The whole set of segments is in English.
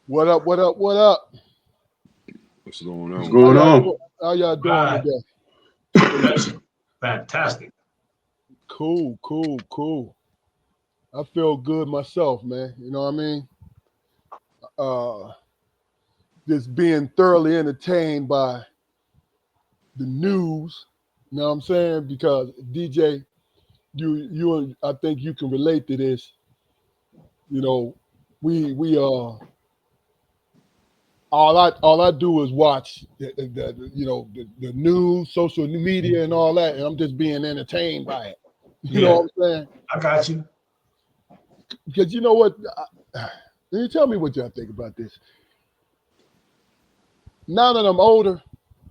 What up? What up? What up? What's going What's on? How going y'all on? doing? How y'all doing Right. today? That's fantastic. Cool, cool, cool. I feel good myself, man. You know what I mean? Uh, just being thoroughly entertained by the news. You know what I'm saying? Because DJ, I think you can relate to this. You know, we all I do is watch the news, social media, and all that, and I'm just being entertained by it. You know Yeah, what I'm saying? I got you. Because you know what? You tell me what y'all think about this. Now that I'm older,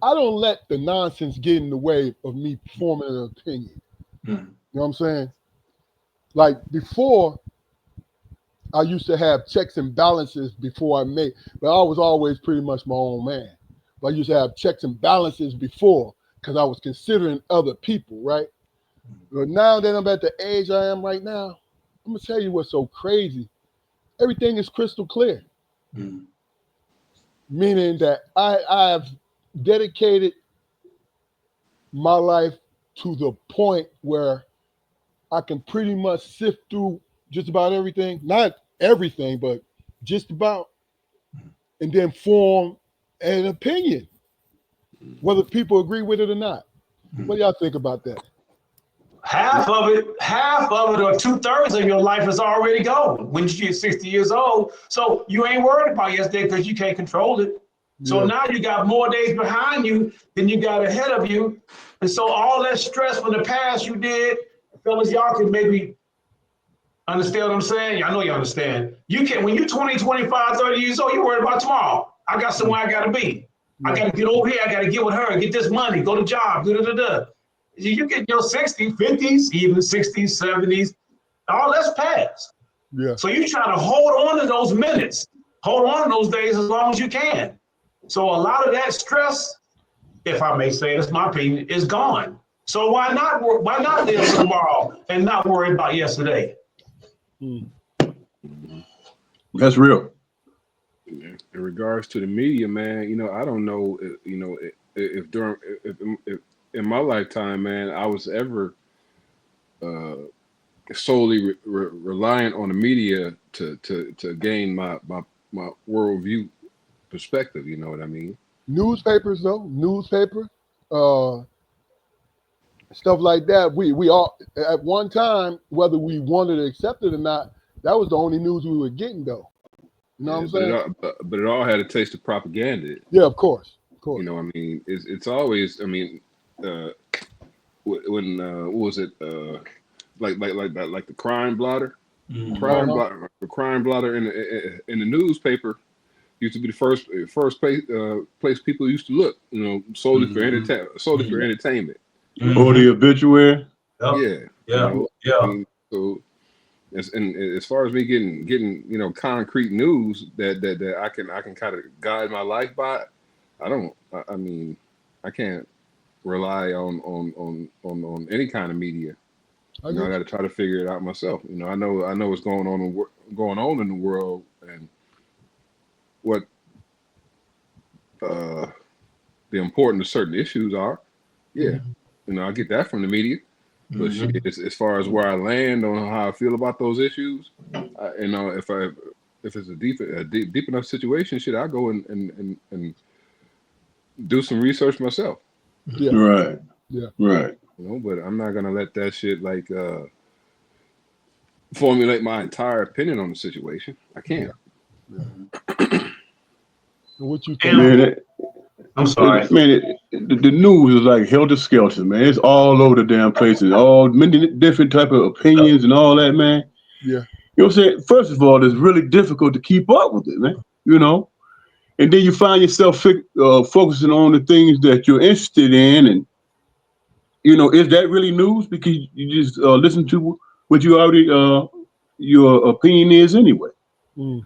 I don't let the nonsense get in the way of me forming an opinion. Mm. You know what I'm saying? Like before, I used to have checks and balances before I made, but I was always pretty much my own man. But I used to have checks and balances before because I was considering other people, right? But now that I'm at the age I am right now, I'm gonna tell you what's so crazy. Everything is crystal clear, Mm. meaning that I've dedicated my life to the point where I can pretty much sift through just about everything, not everything, but just about, and then form an opinion, whether people agree with it or not. What do y'all think about that? Half of it, or 2/3 of your life is already gone when you get 60 years old. So you ain't worried about yesterday because you can't control it. So Yeah, now you got more days behind you than you got ahead of you. And so all that stress from the past you did, fellas, y'all can maybe understand what I'm saying? I know you understand. You can, when you're 20, 25, 30 years old, you're worried about tomorrow. I got somewhere I gotta be. I yeah, gotta get over here, I gotta get with her, get this money, go to job, da da da da. You get your 60s, 50s, even 60s, 70s, all that's past. yeah. So you try to hold on to those minutes, hold on to those days as long as you can. So a lot of that stress, if I may say, that's my opinion, is gone. So why not live for tomorrow and not worry about yesterday? Mm. That's real. In regards to the media, man, I don't know, if during if in my lifetime, man, I was ever uh, solely reliant on the media to gain my worldview perspective. You know what I mean? Newspapers though, uh, stuff like that. We all at one time, whether we wanted to accept it or not, that was the only news we were getting though. You know what Yeah, I'm saying? but it all had a taste of propaganda. Yeah, of course, of You course. know, I mean, it's always. I mean, uh, when what was it? Like the crime blotter. Mhm. Uh-huh. The crime blotter in the newspaper used to be the first place people used to look. Mhm. Solely for Mhm. entertainment. Or Mhm. the obituary. Yep. Yeah, Yeah. I Yeah. mean, so and as far as me getting concrete news that I can kind of guide my life by, I don't. I mean, I can't rely on any kind of media. I I get got you. to try to figure it out myself. I know what's going on in the world and what uh, the importance of certain issues are. Yeah, Mhm. I get that from the media. But shit, Mhm. as far as where I land on how I feel about those issues, if it's a deep enough situation, shit, I go and do some research myself. Yeah, Right. yeah, Right. But I'm not gonna let that shit like formulate my entire opinion on the situation. I yeah, can't. yeah. And what you think, And Man, D? I'm sorry. the news is like helter skelter, man. It's all over the damn places. All many different type of opinions and all that, man. Yeah, You know what I'm saying? First of all, it's really difficult to keep up with it, man. You know, and then you find yourself focusing on the things that you're interested in, and is that really news? Because you just listen to what you already your opinion is anyway. mm,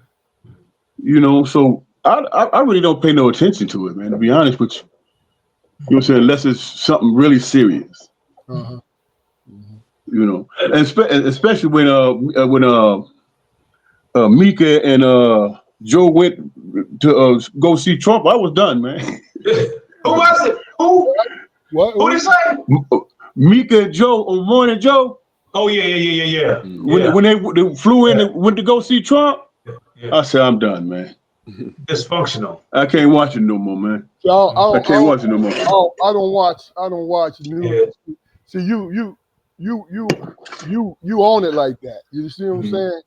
So I really don't pay no attention to it, man. To be honest with you, what I'm saying, unless it's something really serious, uh-huh. Hmm. and especially when Mika and Joe went to go see Trump, I was done, man. Who was it? Who? What? Who did you say? Mika and Joe on Morning Joe. Oh yeah. When they flew in and went to go see Trump, Yeah. I said, I'm done, man. Dysfunctional. I can't watch it no more, man. So I can't watch it no more. I don't watch news. Yeah. See, you own it like that. You see what I'm saying?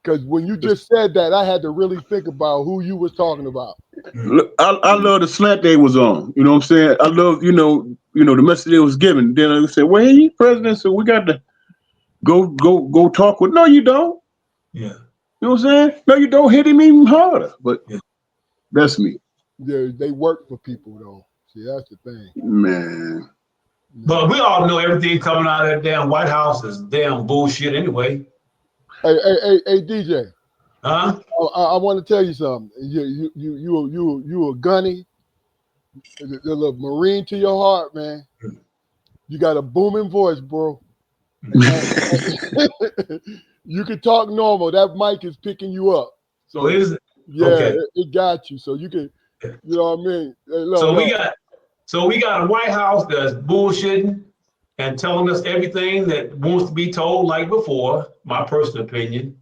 Because when you just said that, I had to really think about who you was talking about. Look, I love the slant they was on. You know what I'm saying? I love, you know, the message they was given. Then I said, well, he's president, so we got to go talk with. No, you don't. Yeah. You know what I'm saying? No, you don't. Hit him even harder. But that's me. They work for people though. See, that's the thing. Man. But we all know everything coming out of that damn White House is damn bullshit anyway. Hey, DJ. Huh? I want to tell you something. You a gunny, a little Marine to your heart, man. You got a booming voice, bro. You can talk normal. That mic is picking you up. So is it? Yeah, Okay. it got you. So you can, you know what I mean? Hey, look, So we got a White House that's bullshitting and telling us everything that wants to be told like before, my personal opinion.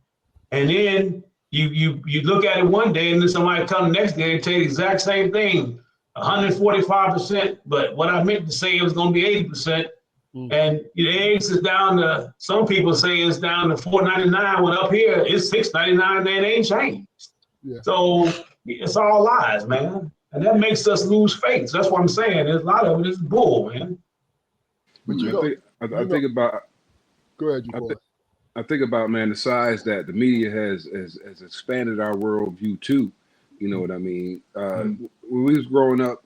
And then you look at it one day and then somebody come the next day and tell you the exact same thing, 145%, but what I meant to say it was gonna be 80%. And the eggs is down to, some people say it's down to $4.99, when up here it's $6.99 and it ain't changed. Yeah. So it's all lies, man. And that makes us lose faith. So that's what I'm saying. There's a lot of it is bull, man. But I think about. Go ahead, you I think about, man, the size that the media has expanded our worldview to. You know what I mean? When we was growing up,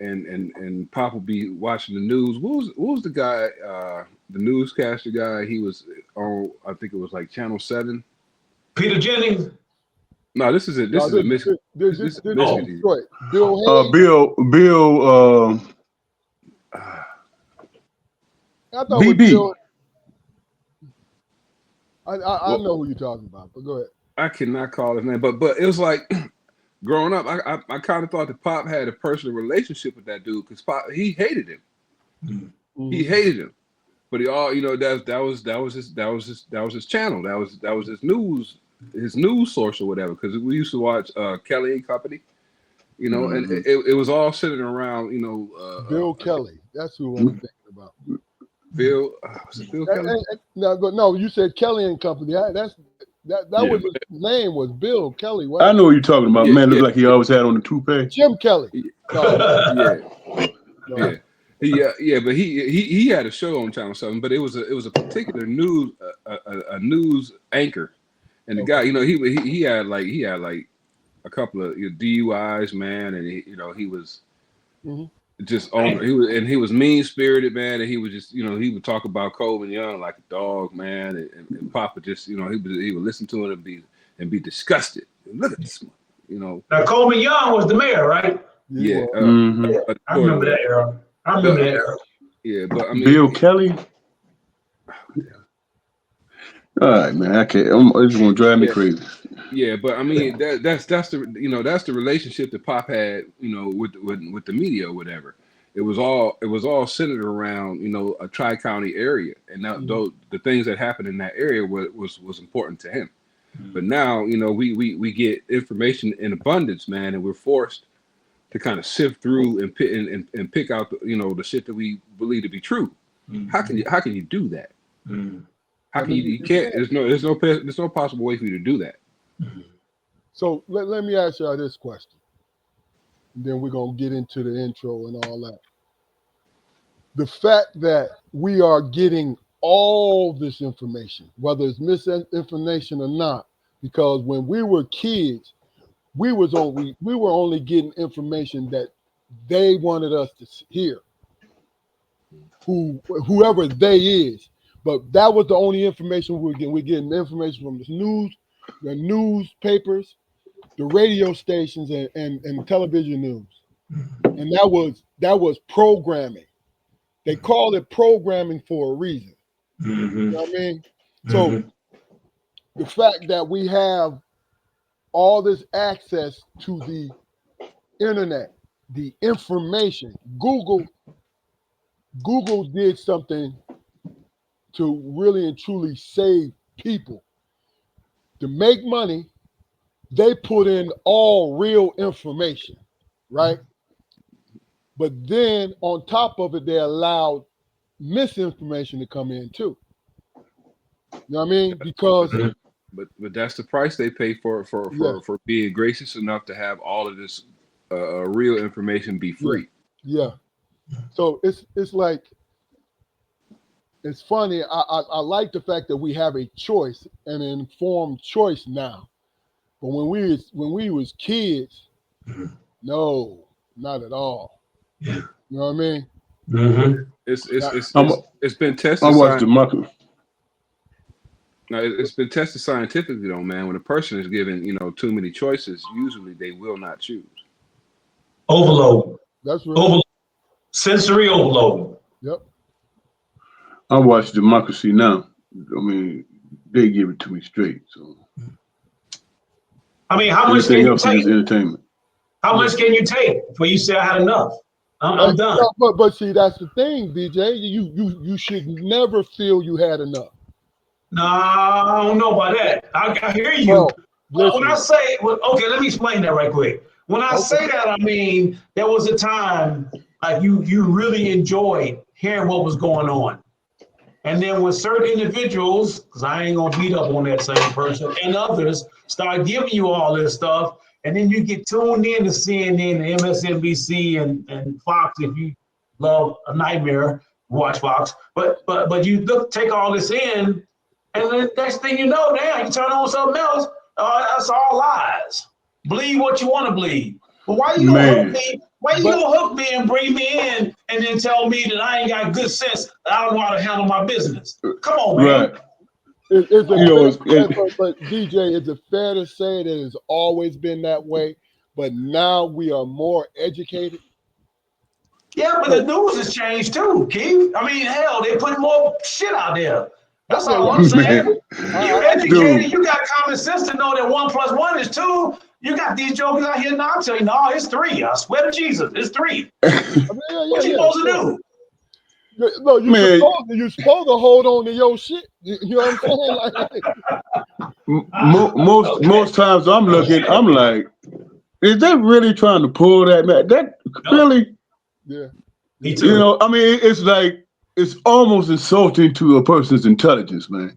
and Pop would be watching the news. What was the guy, the newscaster guy? He was on, I think it was like Channel 7. Peter Jennings. No, this is it. This is a Michigan. This is Detroit. Bill Hayes. Bill. I thought it was Bill. I know who you're talking about, but go ahead. I cannot call his name, but it was like growing up, I kind of thought that Pop had a personal relationship with that dude because Pop, he hated him. Mm-hmm. He hated him, but he all, you know, that was his channel. That was his news source or whatever. Because we used to watch Kelly and Company, you know, and it was all centered around, you know, Bill Kelly. That's who I'm thinking about. Bill, was it Bill Kelly? No, you said Kelly and Company. That was his name was Bill Kelly. What? I know what you're talking about. Man, looked like he always had on the toupee. Jim Kelly. No. Yeah, but he had a show on Channel 7, but it was a particular news news anchor, and the guy, you know, he had like a couple of DUIs, man, and he was. Mm-hmm. Just on, he was mean spirited, man, and he was just, you know, he would talk about Coleman Young like a dog, man, and Papa just, you know, he would listen to it and be disgusted. Look at this one, you know. Now Coleman Young was the mayor, right? Yeah, I remember that era. Yeah, but I mean, Bill Kelly. All right, man. I can't. It's gonna drive me crazy. Yeah, but I mean that's the relationship that Pop had, you know, with the media or whatever. It was all centered around, you know, a tri-county area, and the things that happened in that area was important to him. But now, you know, we get information in abundance, man, and we're forced to kind of sift through and pick out the shit that we believe to be true. How can you do that? How can you can't? There's no possible way for you to do that. So let me ask y'all this question. Then we're going to get into the intro and all that. The fact that we are getting all this information, whether it's misinformation or not, because when we were kids, we were only getting information that they wanted us to hear, whoever they is. But that was the only information we were getting. We're getting information from the newspapers, the radio stations, and television news. And that was programming. They call it programming for a reason. You know what I mean? So the fact that we have all this access to the internet, the information. Google did something to really and truly save people. To make money, they put in all real information, right? But then on top of it, they allowed misinformation to come in too. You know what I mean? Because But that's the price they pay yeah, for being gracious enough to have all of this real information be yeah, free. yeah. So it's like it's funny. I like the fact that we have a choice, an informed choice now. But when we was kids, no, not at all. Yeah. You know what I mean? Mm-hmm. Not, It's been I tested watched the market. now, it's been tested scientifically though, man. When a person is given, too many choices, usually they will not choose. Overload. that's real. Overload. Sensory overload. Yep. I watch Democracy Now. I mean, they give it to me straight. So I mean, how much can everything you else is take? just entertainment. How Yeah. much can you take before you say I had enough? I'm done. No, but see, that's the thing, BJ. You should never feel you had enough. No, I don't know about that. I hear you. Bro, But when I listen. say, well, okay, let me explain that right quick. When I Okay. say that, I mean there was a time like you really enjoyed hearing what was going on. And then when certain individuals, because I ain't gonna beat up on that same person, and others start giving you all this stuff, and then you get tuned in to CNN, and MSNBC, and Fox if you love a nightmare, watch Fox. But you take all this in, and then next thing you know, damn, you turn on something else. That's all lies. Believe what you want to believe. But why you gonna hook Man, me? Why you But gonna hook me and bring me in and then tell me that I ain't got good sense? I don't know how to handle my business. Come on, man. right. is it You know, fair? it's, it, But DJ, is it fair to say that it's always been that way? But now we are more educated. Yeah, but the news has changed too, Keith. I mean, hell, they put more shit out there. That's Okay, all well, I'm saying. man, You dude, educated, you got common sense to know that 1 + 1 is 2. You got these jokers out here now. I'll tell you, no, it's 3. I swear to Jesus, it's 3. I mean, What you yeah. supposed to Sure. do? No, man, you supposed to hold on to your shit. You know what I'm saying? Like, most Okay. times I'm looking, I'm like, is that really trying to pull that man? That Yep. really, yeah, Me yeah, you too. know, I mean, it's like it's almost insulting to a person's intelligence, man.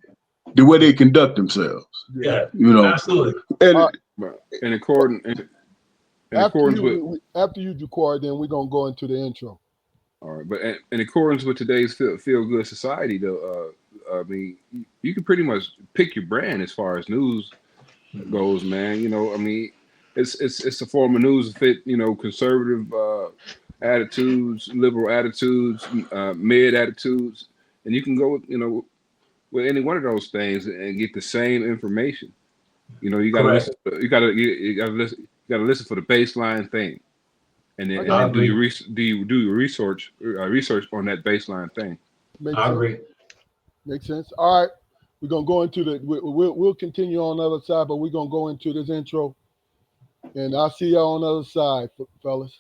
The way they conduct themselves, yeah. Yeah, you know, absolutely. All and right. But in accordance with After you record, then we're gonna go into the intro. all right, but in accordance with today's feel good society, though, I mean, you can pretty much pick your brand as far as news goes, man. I mean, it's a form of news to fit, conservative attitudes, liberal attitudes, mid attitudes, and you can go with any one of those things and get the same information. You got to Correct. listen. You got to listen for the baseline thing, and then I and got I then you. agree. do your research on that baseline thing. Makes I sense. agree. Makes sense. All right, we're gonna go into the. We'll continue on the other side, but we're gonna go into this intro, and I'll see y'all on the other side, fellas.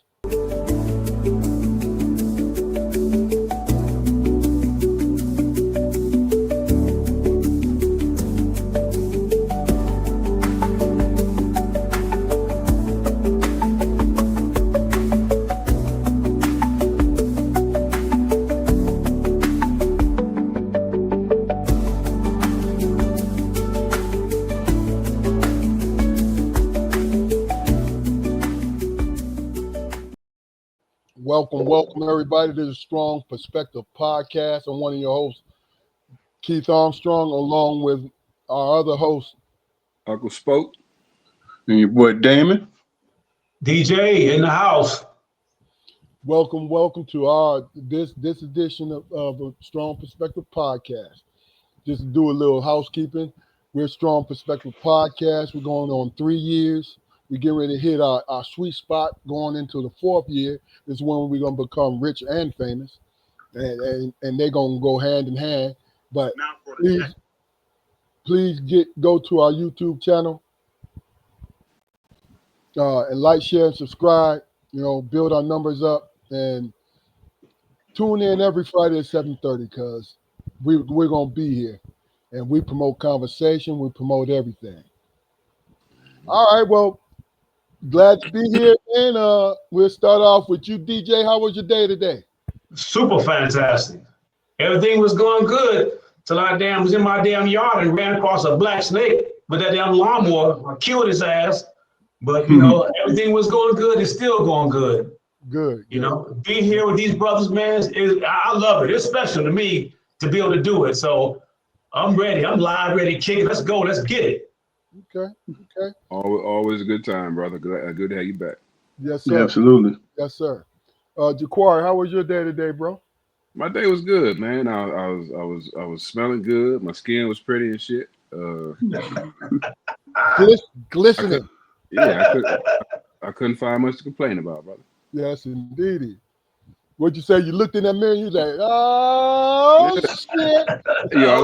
Welcome everybody to the Strong Perspective Podcast. I'm one of your hosts, Keith Armstrong, along with our other host. Uncle Spoke. your boy Damon. DJ in the house. Welcome to our this edition of a Strong Perspective Podcast. Just to do a little housekeeping, we're Strong Perspective Podcast. We're going on 3 years. We get ready to hit our sweet spot going into the 4th year. This is when we're gonna become rich and famous, and they're gonna go hand in hand. But please go to our YouTube channel And like, share, and subscribe. Build our numbers up, and tune in every Friday at 7:30 because we're gonna be here, and we promote conversation. We promote everything. All right. Well, glad to be here, and we'll start off with you, DJ. How was your day today? Super fantastic. Everything was going good till I damn was in my damn yard and ran across a black snake with that damn lawnmower. I killed his ass. But everything was going good. It's still going good. Good. Good. Be here with these brothers, man. I love it. It's special to me to be able to do it. So I'm ready. I'm live, ready, kicking. Let's go. Let's get it. Okay. Okay. Always a good time, brother. Good to have you back. Yes, Yeah, sir. absolutely. Yes, sir. Jaquari, how was your day today, bro? My day was good, man. I was smelling good. My skin was pretty and shit. Glistening. I couldn't find much to complain about, brother. Yes, indeedy. What'd you say? You looked in that mirror and you like, oh shit. Yeah,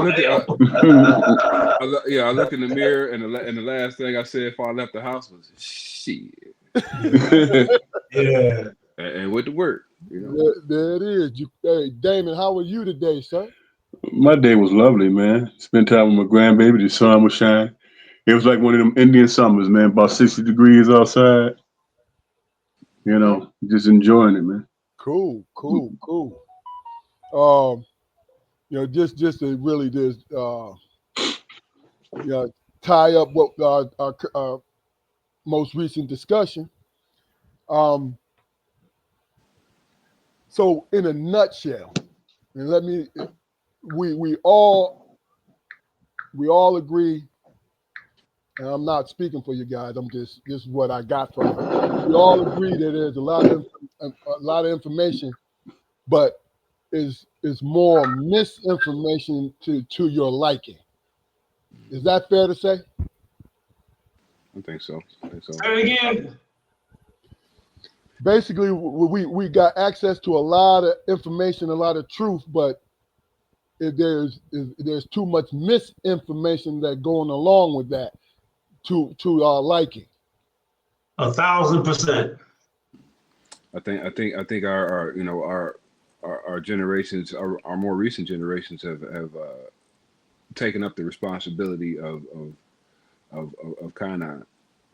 I looked in the mirror and the last thing I said before I left the house was shit. Yeah. And went to work. There it is. Hey, Damon, how were you today, sir? My day was lovely, man. Spent time with my grandbaby. The sun was shining. It was like one of them Indian summers, man. About 60 degrees outside. Just enjoying it, man. Cool. Just to really just tie up what our most recent discussion. So in a nutshell, and we all agree, and I'm not speaking for you guys. This is what I got from it. We all agree that there's a lot of information, but is more misinformation to your liking. Is that fair to say? I think so. Say it again. Basically, we got access to a lot of information, a lot of truth, but there's too much misinformation that going along with that to our liking. 1,000%. I think our generations, our more recent generations have taken up the responsibility of kind of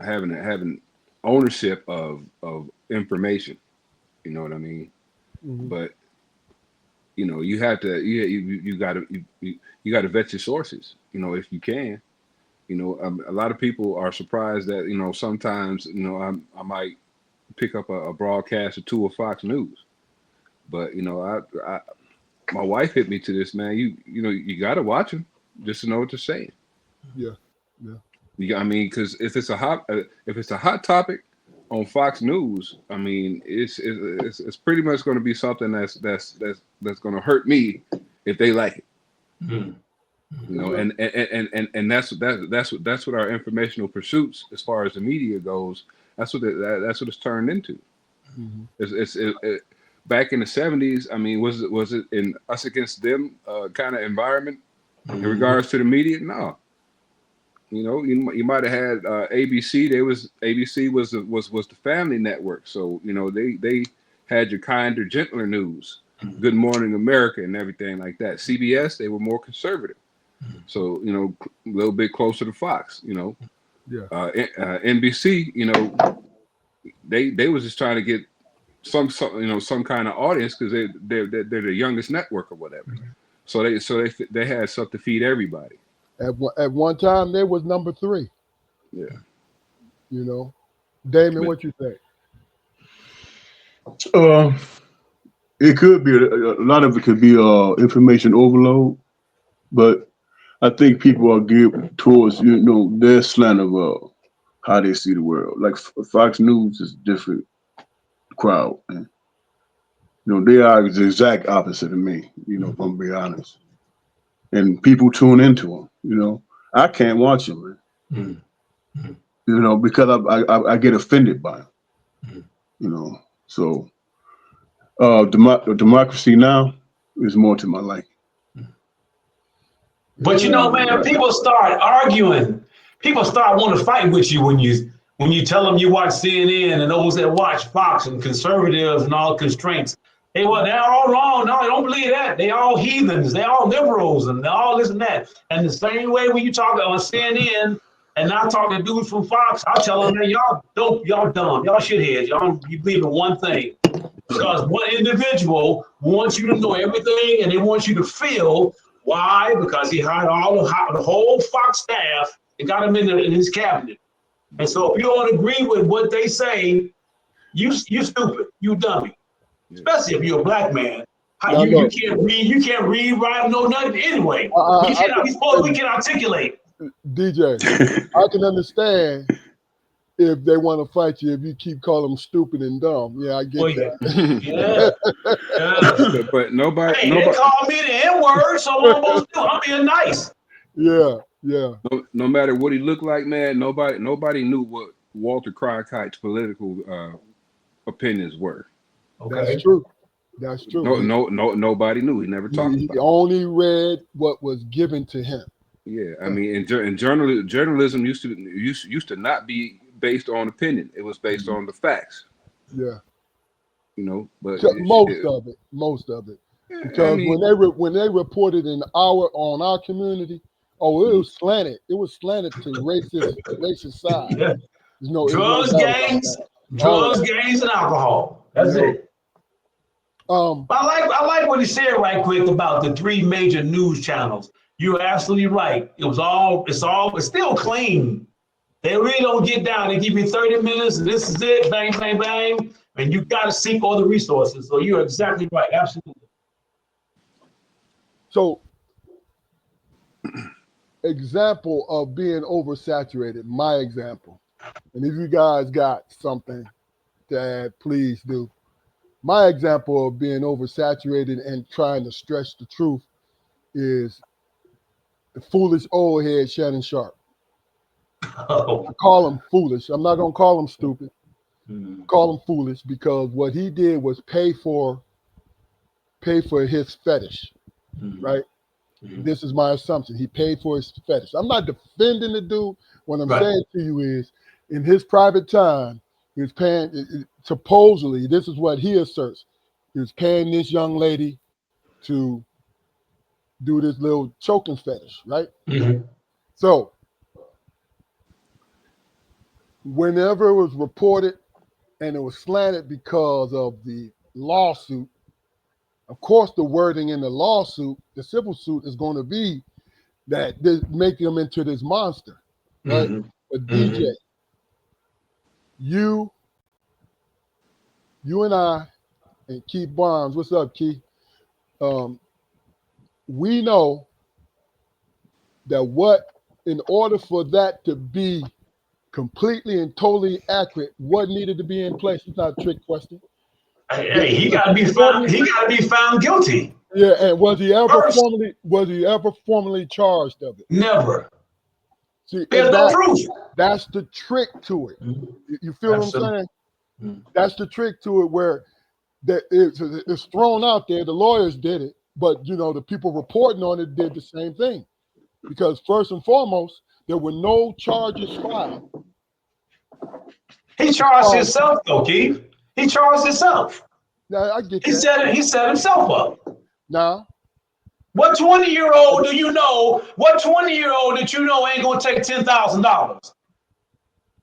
having ownership of information. You know what I mean? Mm-hmm. But you have to you got to vet your sources. If you can. A lot of people are surprised that sometimes I might pick up a broadcast or two of Fox News, but my wife hit me to this, man. You got to watch them just to know what they're saying. Yeah. Because if it's a hot topic on Fox News, it's pretty much going to be something that's going to hurt me if they like it. Mm-hmm. And that's what our informational pursuits, as far as the media goes, that's what it's turned into. Mm-hmm. It back in the 70s. Was it in us against them kind of environment in regards to the media? No. You might have had ABC. ABC was the family network. So they had your kinder, gentler news, Good Morning America, and everything like that. CBS, they were more conservative. So a little bit closer to Fox. Yeah. NBC, they was just trying to get some kind of audience because they're the youngest network or whatever. So they had stuff to feed everybody. At one time, they was number 3. Yeah. Damon, what you think? It could be a lot of it could be information overload, but I think people are geared towards their slant of how they see the world. Like Fox News is a different crowd, man. They are the exact opposite of me. If I'm being honest, and people tune into them. I can't watch them, man. Because I get offended by them. So democracy now is more to my liking. But man, people start arguing. People start wanting to fight with you when you when you tell them you watch CNN and those that watch Fox and conservatives and all constraints, hey, well, they're all wrong. No, I don't believe that. They all heathens. They all liberals and they all this and that. And the same way when you talk on CNN and I talk to dudes from Fox, I tell them, man, y'all dope, y'all dumb, y'all shitheads. You believe in one thing. Because one individual wants you to know everything and they want you to feel. Why? Because he hired the whole Fox staff and got them in his cabinet. And so if you don't agree with what they say, you stupid, you dummy. Especially if you're a black man. You can't read, write, know nothing anyway. We can articulate. DJ, I can understand if they want to fight you if you keep calling them stupid and dumb. Yeah, I get that. Yeah. But nobody. They call me the N-word, so what I'm supposed to do? I'm being nice. Yeah. No matter what he looked like, man, nobody knew what Walter Cronkite's political opinions were. Okay. That's true. Nobody knew. He never talked about it. He only read what was given to him. Yeah, I mean, in journalism used to not be based on opinion. It was based on the facts. Yeah. But most of it. Because when they reported on our community, it was slanted. It was slanted to racist side. Yeah. Drugs, gangs, and alcohol. That's it. I like what he said right quick about the three major news channels. You're absolutely right. It's still clean. They really don't get down. They give you 30 minutes and this is it, bang, bang, bang. And you got to seek all the resources. So you're exactly right. Absolutely. So, example of being oversaturated, my example. And if you guys got something to add, please do. My example of being oversaturated and trying to stretch the truth is the foolish old head Shannon Sharp. I call him foolish. I'm not going to call him stupid. Call him foolish because what he did was pay for his fetish, right? This is my assumption. He paid for his fetish. I'm not defending the dude. What I'm saying to you is, in his private time, he was paying, supposedly, this is what he asserts, he was paying this young lady to do this little choking fetish, right? So, whenever it was reported and it was slanted because of the lawsuit, of course, the wording in the lawsuit, the civil suit, is going to be that they make him into this monster, right? But DJ, you and I, and Keith Barnes, what's up, Keith? We know that in order for that to be completely and totally accurate, what needed to be in place? It's not a trick question. Hey, he got to be found. He got to be found guilty. Yeah, and was he ever formally charged of it? Never. See, there's no proof. That's the trick to it. You feel what I'm saying? That's the trick to it, where it's thrown out there. The lawyers did it, but the people reporting on it did the same thing, because first and foremost, there were no charges filed. He charged himself, though, Keith. He charged himself. Now, I get that. He set himself up. Now, what 20-year-old do you know? What 20-year-old that you know ain't gonna take $10,000?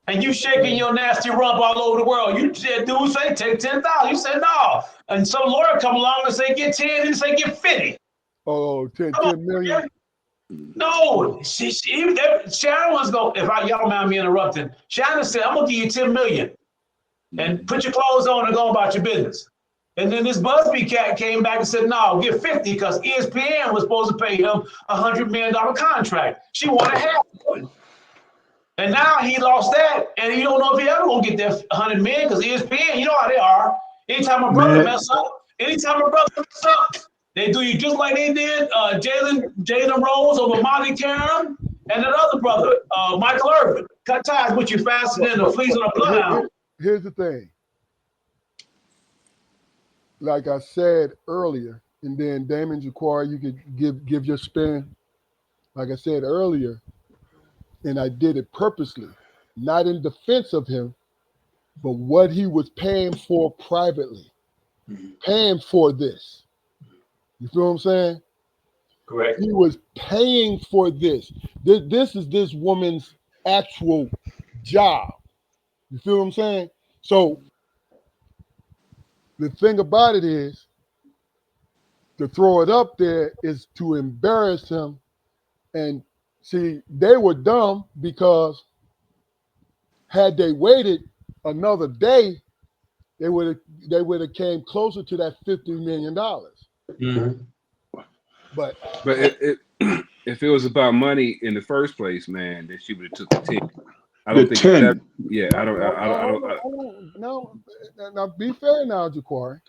And you shaking your nasty rump all over the world. You said, dude, say take 10,000. You said no. And some lawyer come along and say get 10, and say get 50. Oh, 10 million. No, Shannon was going. Y'all mind me interrupting. Shannon said, "I'm gonna give you 10 million, and put your clothes on and go about your business." And then this Busby cat came back and said, "No, give 50 because ESPN was supposed to pay him $100 million contract. She wanted half of it, and now he lost that, and you don't know if he ever gonna get that $100 million because ESPN, you know how they are. Anytime a brother mess up, they do you just like they did Jalen Rose over Monty Karam and that other brother, Michael Irvin. Cut ties with you faster than the fleas on a bloodhound." Here's the thing. Like I said earlier, and then Damon Jaquari, you could give your spin. Like I said earlier, and I did it purposely. not in defense of him, but what he was paying for privately, paying for this. You feel what I'm saying? Correct. He was paying for this. This is this woman's actual job. You feel what I'm saying? So the thing about it is, to throw it up there is to embarrass him. And see, they were dumb because had they waited another day, they would have came closer to that $50 million. Mm-hmm. But But if it was about money in the first place, man, then she would have took the 10. I The don't think it's that. 10. Yeah, I don't. no, I no, don't. I don't. hold on, hold on. Now be fair now, Jaquari.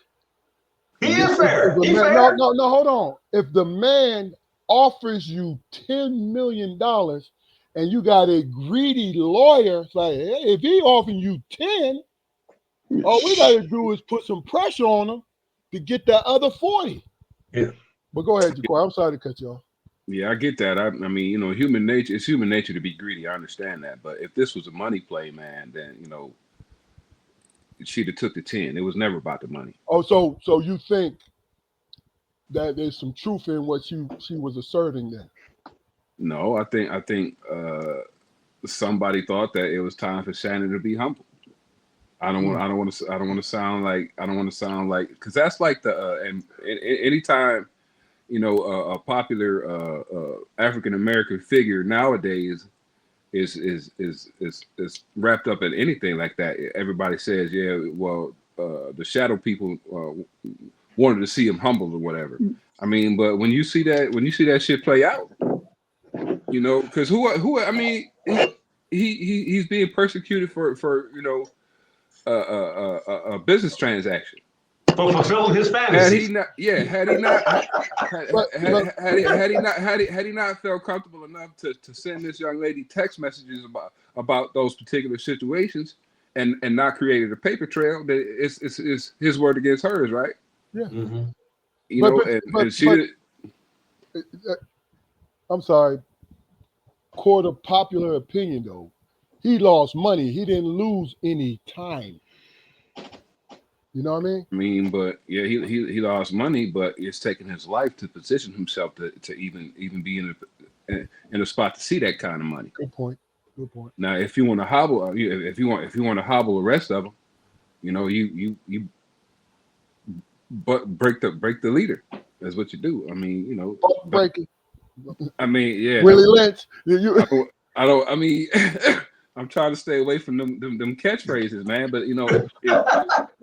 He Mhm. is If fair. a He man, no, fair. no, no, hold on. If the man offers you $10 million and you got a greedy lawyer, it's like, hey, if he offering you 10, all we got to do is put some pressure on him to get that other 40. Yeah. But go ahead, Jaquari. I'm sorry to cut you off. Yeah, I get that. I mean, human nature. It's human nature to be greedy. I understand that. But if this was a money play, man, then she'd have took the 10. It was never about the money. Oh, so you think that there's some truth in what she was asserting then? No, I think somebody thought that it was time for Shannon to be humble. I don't want to sound like because that's like the and anytime a popular African American figure nowadays is wrapped up in anything like that. Everybody says, yeah, well, the shadow people wanted to see him humble or whatever. I mean, but when you see that shit play out, because I mean, he's being persecuted for a business transaction. For fulfilling his Had he fantasies. not, yeah, had he not, But had he not felt comfortable enough to send this young lady text messages about those particular situations and not created a paper trail, that it's his word against hers, right? yeah, Mm-hmm. but And she but did. uh, I'm sorry. Court of popular opinion though, he lost money. He didn't lose any time. You know what I mean? I mean, but yeah, he lost money, but it's taken his life to position himself to even be in a spot to see that kind of money. Good point. Good point. Now, if you want to hobble, if you want to hobble the rest of them, you but break the leader. That's what you do. I mean, Breaking. I mean, yeah. Willie Lynch. You I don't. I mean, I'm trying to stay away from them catchphrases, man. But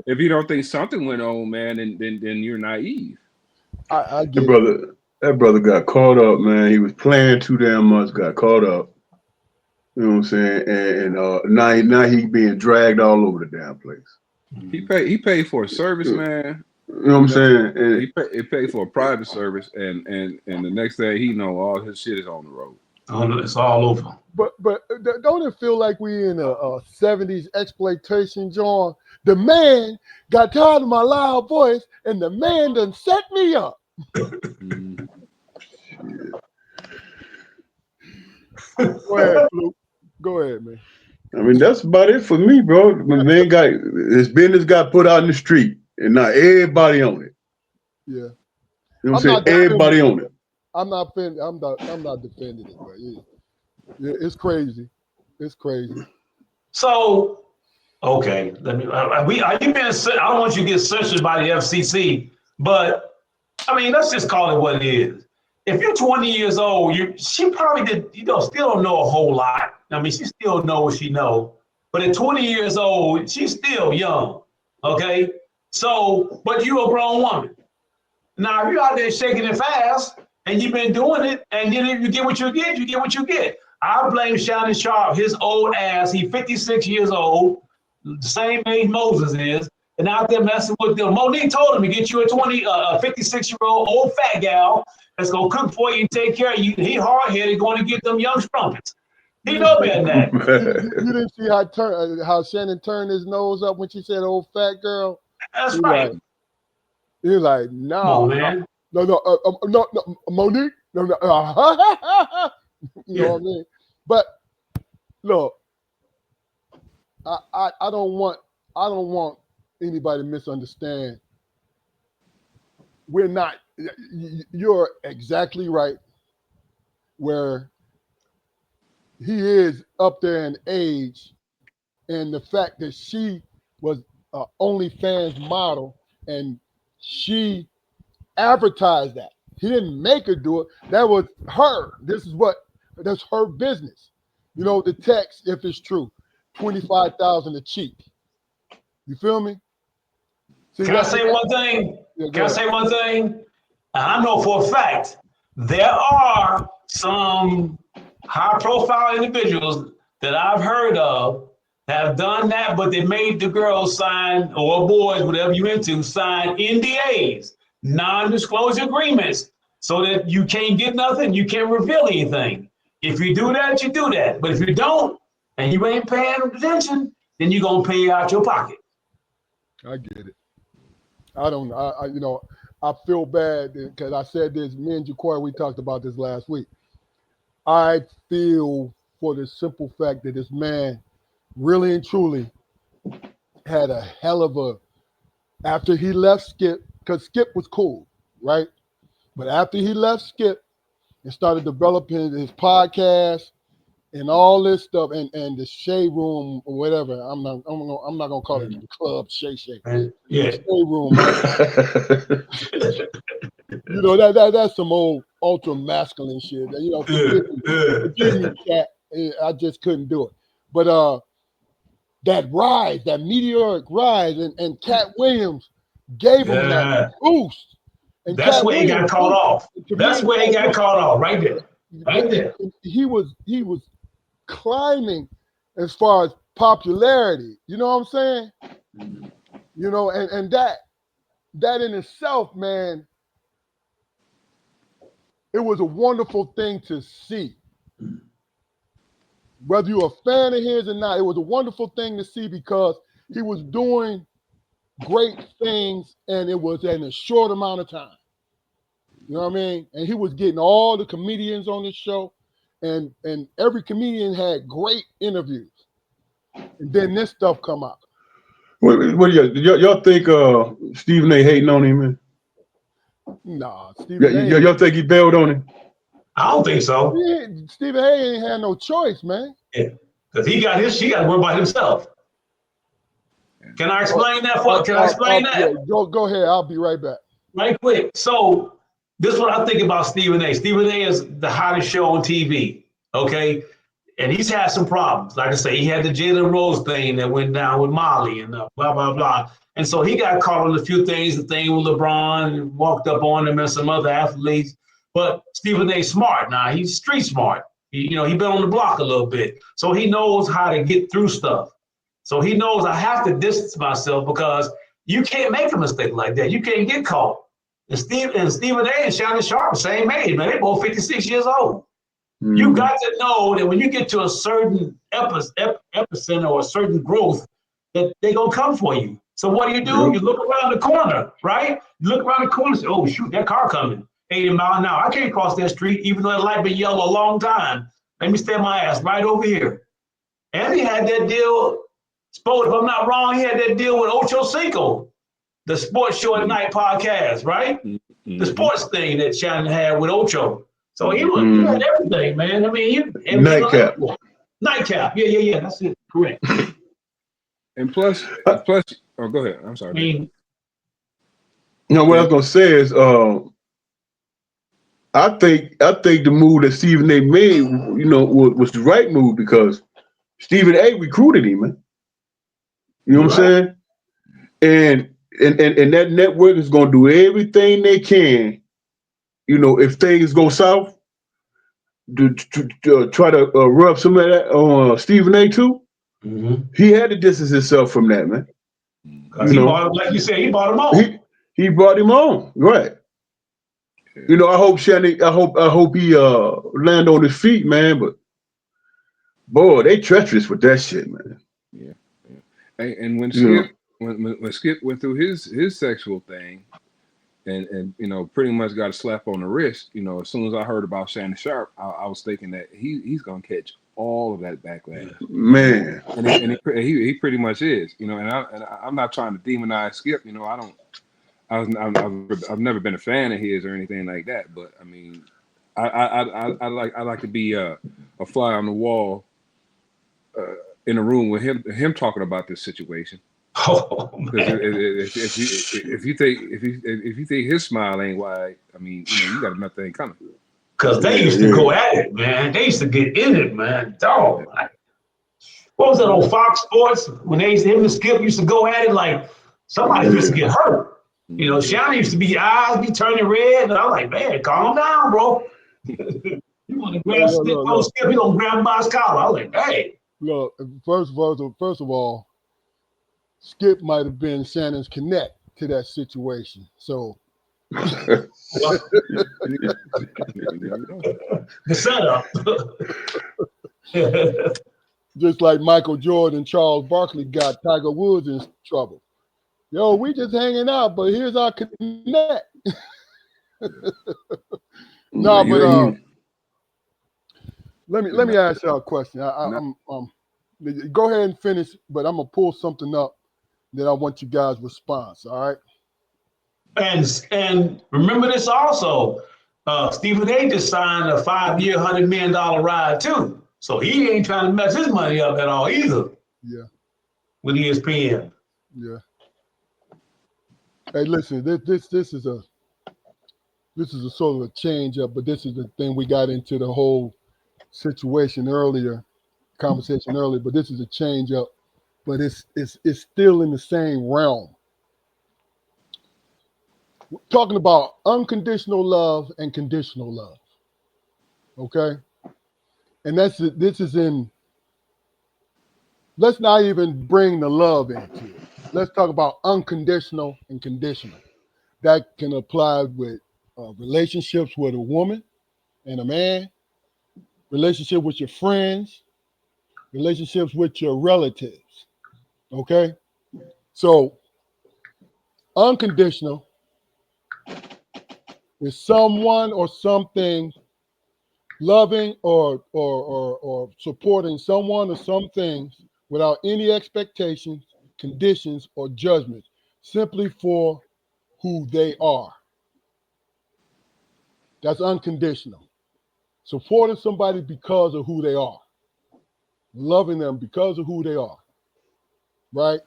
if you don't think something went on, man, then you're naive. I That get it. brother, that brother got caught up, man. He was playing too damn much, got caught up. You know what I'm saying? And now he being dragged all over the damn place. He paid for a service, man. You know what I'm You know, saying? he paid for a private service, and the next day he know all his shit is on the road. It's all over. But don't it feel like we in a 70s exploitation, John? The man got tired of my loud voice, and the man done set me up. Mm. Go ahead, Fluke. Go ahead, man. I mean, that's about it for me, bro. My man got his business got put out in the street, and now everybody on it. Yeah, You know what I'm I'm saying? not defending. Everybody on it. I'm not defending. I'm not defending it, but it's crazy. It's crazy. So, okay, let me. Are you being? I don't want you to get censored by the FCC, but I mean, let's just call it what it is. If you're 20 years old, she probably did. Still don't know a whole lot. I mean, she still know what she know, but at 20 years old, she's still young. Okay, so but you're a grown woman. Now, if you're out there shaking it fast and you've been doing it, and then if you get what you get, you get what you get. I blame Shannon Sharp, his old ass. He's 56 years old, the same age Moses is, and out there messing with them. Monique told him to get you a 56-year-old old fat gal that's gonna cook for you and take care of you. He hard-headed, going to get them young strumpets. He know better than that. You didn't see how Shannon turned his nose up when she said "old fat girl." That's He right. like he was like, Come on, nah, man. no, Monique, no, you know Yeah. what I mean? But look, I don't want anybody to misunderstand. We're not. You're exactly right. Where he is up there in age, and the fact that she was a OnlyFans model and she advertised that. He didn't make her do it. That was her. That's her business. You know, the text, if it's true, 25,000 a cheap. You feel me? See, Can I that's say one thing? yeah, Can go I ahead. say one thing? I know for a fact there are some high profile individuals that I've heard of that have done that, but they made the girls sign, or boys, whatever you into, sign NDAs, non-disclosure agreements, so that you can't get nothing, you can't reveal anything. If you do that, you do that. But if you don't, and you ain't paying attention, then you're gonna pay out your pocket. I get it. I don't. You know, I feel bad because I said this. Me and Jaquar, we talked about this last week. I feel for the simple fact that this man really and truly had a hell of a after he left Skip, because Skip was cool, right? But after he left Skip and started developing his podcast and all this stuff and the shade room or whatever, I'm not gonna call it club Shay Shay. The Yeah. shade room, right? You know that's some old ultra masculine shit. You know, forgive me, cat. I just couldn't do it. But that rise, that meteoric rise, and Cat Williams gave him that Yeah. boost. And That's Cat where he got Williams, caught off. to That's me, where he got caught off, right there. Right there. he was climbing as far as popularity. You know what I'm saying? You know, and that in itself, man, it was a wonderful thing to see. Whether you're a fan of his or not, it was a wonderful thing to see because he was doing great things and it was in a short amount of time. You know what I mean? And he was getting all the comedians on the show, and every comedian had great interviews. And then this stuff come out. What do y'all think Stephen A hating on him, man? Nah, Stephen A. Y'all think he bailed on him? I don't think so. Stephen A. ain't had no choice, man. Yeah. Because she got to worry about himself. Can I explain that? Can I explain Yeah, that? go ahead. I'll be right back. Right quick. So this is what I think about Stephen A. Stephen A. is the hottest show on TV. Okay. And he's had some problems. Like I say, he had the Jalen Rose thing that went down with Molly and blah, blah, blah. And so he got caught on a few things, the thing with LeBron and walked up on him and some other athletes. But Stephen A. smart now. He's street smart. He been on the block a little bit. So he knows how to get through stuff. So he knows I have to distance myself because you can't make a mistake like that. You can't get caught. And Stephen A. and Shannon Sharp, same age, man. They both 56 years old. You got to know that when you get to a certain epicenter or a certain growth, that they're going to come for you. So what do? Yep. You look around the corner, right? You look around the corner and say, oh, shoot, that car coming 80 miles an hour. I can't cross that street, even though that light been yellow a long time. Let me stand my ass right over here. And he had that deal, if I'm not wrong, he had that deal with Ocho Cinco, the Sports Show at Night podcast, right? Mm-hmm. The sports thing that Shannon had with Ocho. So he had everything, man. I mean, Nightcap. Nightcap. Yeah. That's it. Correct. And plus, oh, go ahead. I'm sorry. I mean, No, what I was gonna say is, I think the move that Stephen A. made, was the right move because Stephen A. recruited him, man. You know what I'm saying? And that network is gonna do everything they can, if things go south, to try to rub some of that on Stephen A. too. mm-hmm. He had to distance himself from that, man. Because like you said, he bought him on. He brought him on, right? Yeah. I hope Shannon. I hope he land on his feet, man. But boy, they treacherous with that shit, man. Yeah. And when Skip when Skip went through his sexual thing, and pretty much got a slap on the wrist. As soon as I heard about Shannon Sharp, I was thinking that he's gonna catch all of that backlash. Man. And he pretty much is, I'm not trying to demonize Skip. I've never been a fan of his or anything like that. But I mean, I like to be a fly on the wall in a room with him talking about this situation. Oh Because man, if you think his smile ain't wide, I mean, you got another thing coming. because they Yeah, used to yeah. go at it, man. They used to get in it, man. Yeah. Dog. What was that on Fox Sports when him and Skip used to go at it like somebody used to Yeah. get hurt? Mhm. Shannon used to be eyes be turning red, and I'm like, man, calm down, bro. You want to Hey, grab look, Skip? look, Oh, look, Skip, he don't grab him by his collar. I was like, hey. look. First of all, Skip might have been Shannon's connect to that situation. So Well, You never know. the setup. just like Michael Jordan and Charles Barkley got Tiger Woods in trouble. Yo, we just hanging out, but here's our connect. No, but You let me ask y'all a question. Not, Go ahead and finish, but I'm gonna pull something up that I want you guys' response. All right. and remember this also. Stephen A. just signed a 5-year, $100 million ride too. So he ain't trying to mess his money up at all either Yeah. with ESPN. Yeah. Hey, listen. This is a sort of a change up, but this is the thing we got into the whole situation earlier, conversation earlier. But this is a change up, but it's still in the same realm. We're talking about unconditional love and conditional love. Okay, and this is in. Let's not even bring the love into it. Let's talk about unconditional and conditional. That can apply with relationships with a woman and a man, relationship with your friends, relationships with your relatives. Okay, so unconditional is someone or something loving or supporting someone or some things without any expectations, conditions, or judgments, simply for who they are. That's unconditional. Supporting somebody because of who they are, loving them because of who they are, right?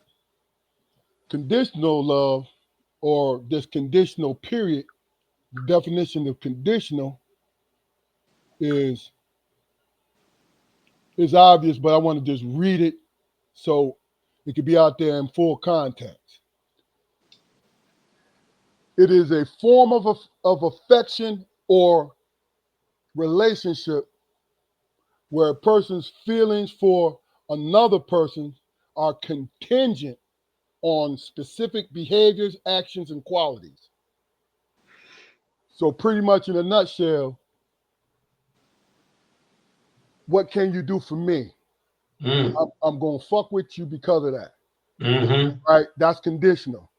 Conditional love or this conditional period, the definition of conditional is obvious, but I want to just read it so it could be out there in full context. It is a form of affection or relationship where a person's feelings for another person are contingent on specific behaviors, actions, and qualities. So, pretty much in a nutshell, what can you do for me? Mm, I'm going to fuck with you because of that, mm-hmm. right? That's conditional.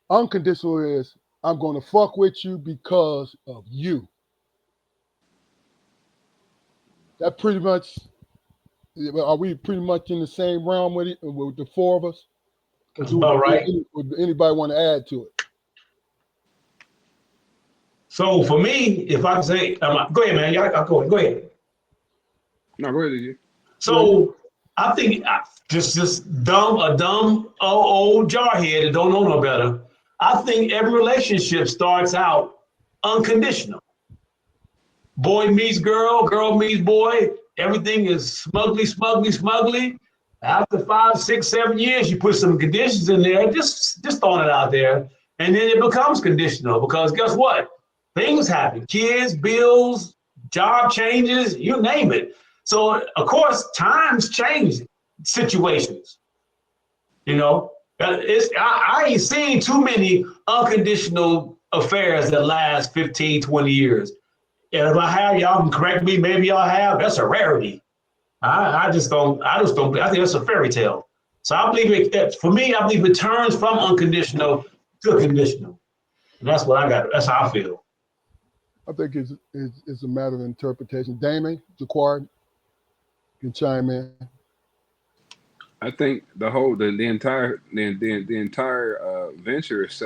Unconditional is I'm going to fuck with you because of you. That pretty much, are we pretty much in the same realm with it, with the four of us? Or That's about right. would anybody want to add to it? So for me, if I can say, go ahead, man. Y'all, go ahead. no, go ahead, DJ. Yeah, So I think just a dumb old jarhead that don't know no better. I think every relationship starts out unconditional. Boy meets girl, girl meets boy. Everything is smugly. After 5, 6, 7 years, you put some conditions in there, just throwing it out there, and then it becomes conditional because guess what? Things happen, kids, bills, job changes, you name it. So of course, times change situations. You know, I ain't seen too many unconditional affairs that last 15, 20 years. And if I have, y'all can correct me. Maybe y'all have. That's a rarity. I just don't. I think that's a fairy tale. So I believe for me, I believe it turns from unconditional to conditional. And that's what I got. That's how I feel. I think it's a matter of interpretation. Damon, Jaquard. can chime in. I think the entire venture is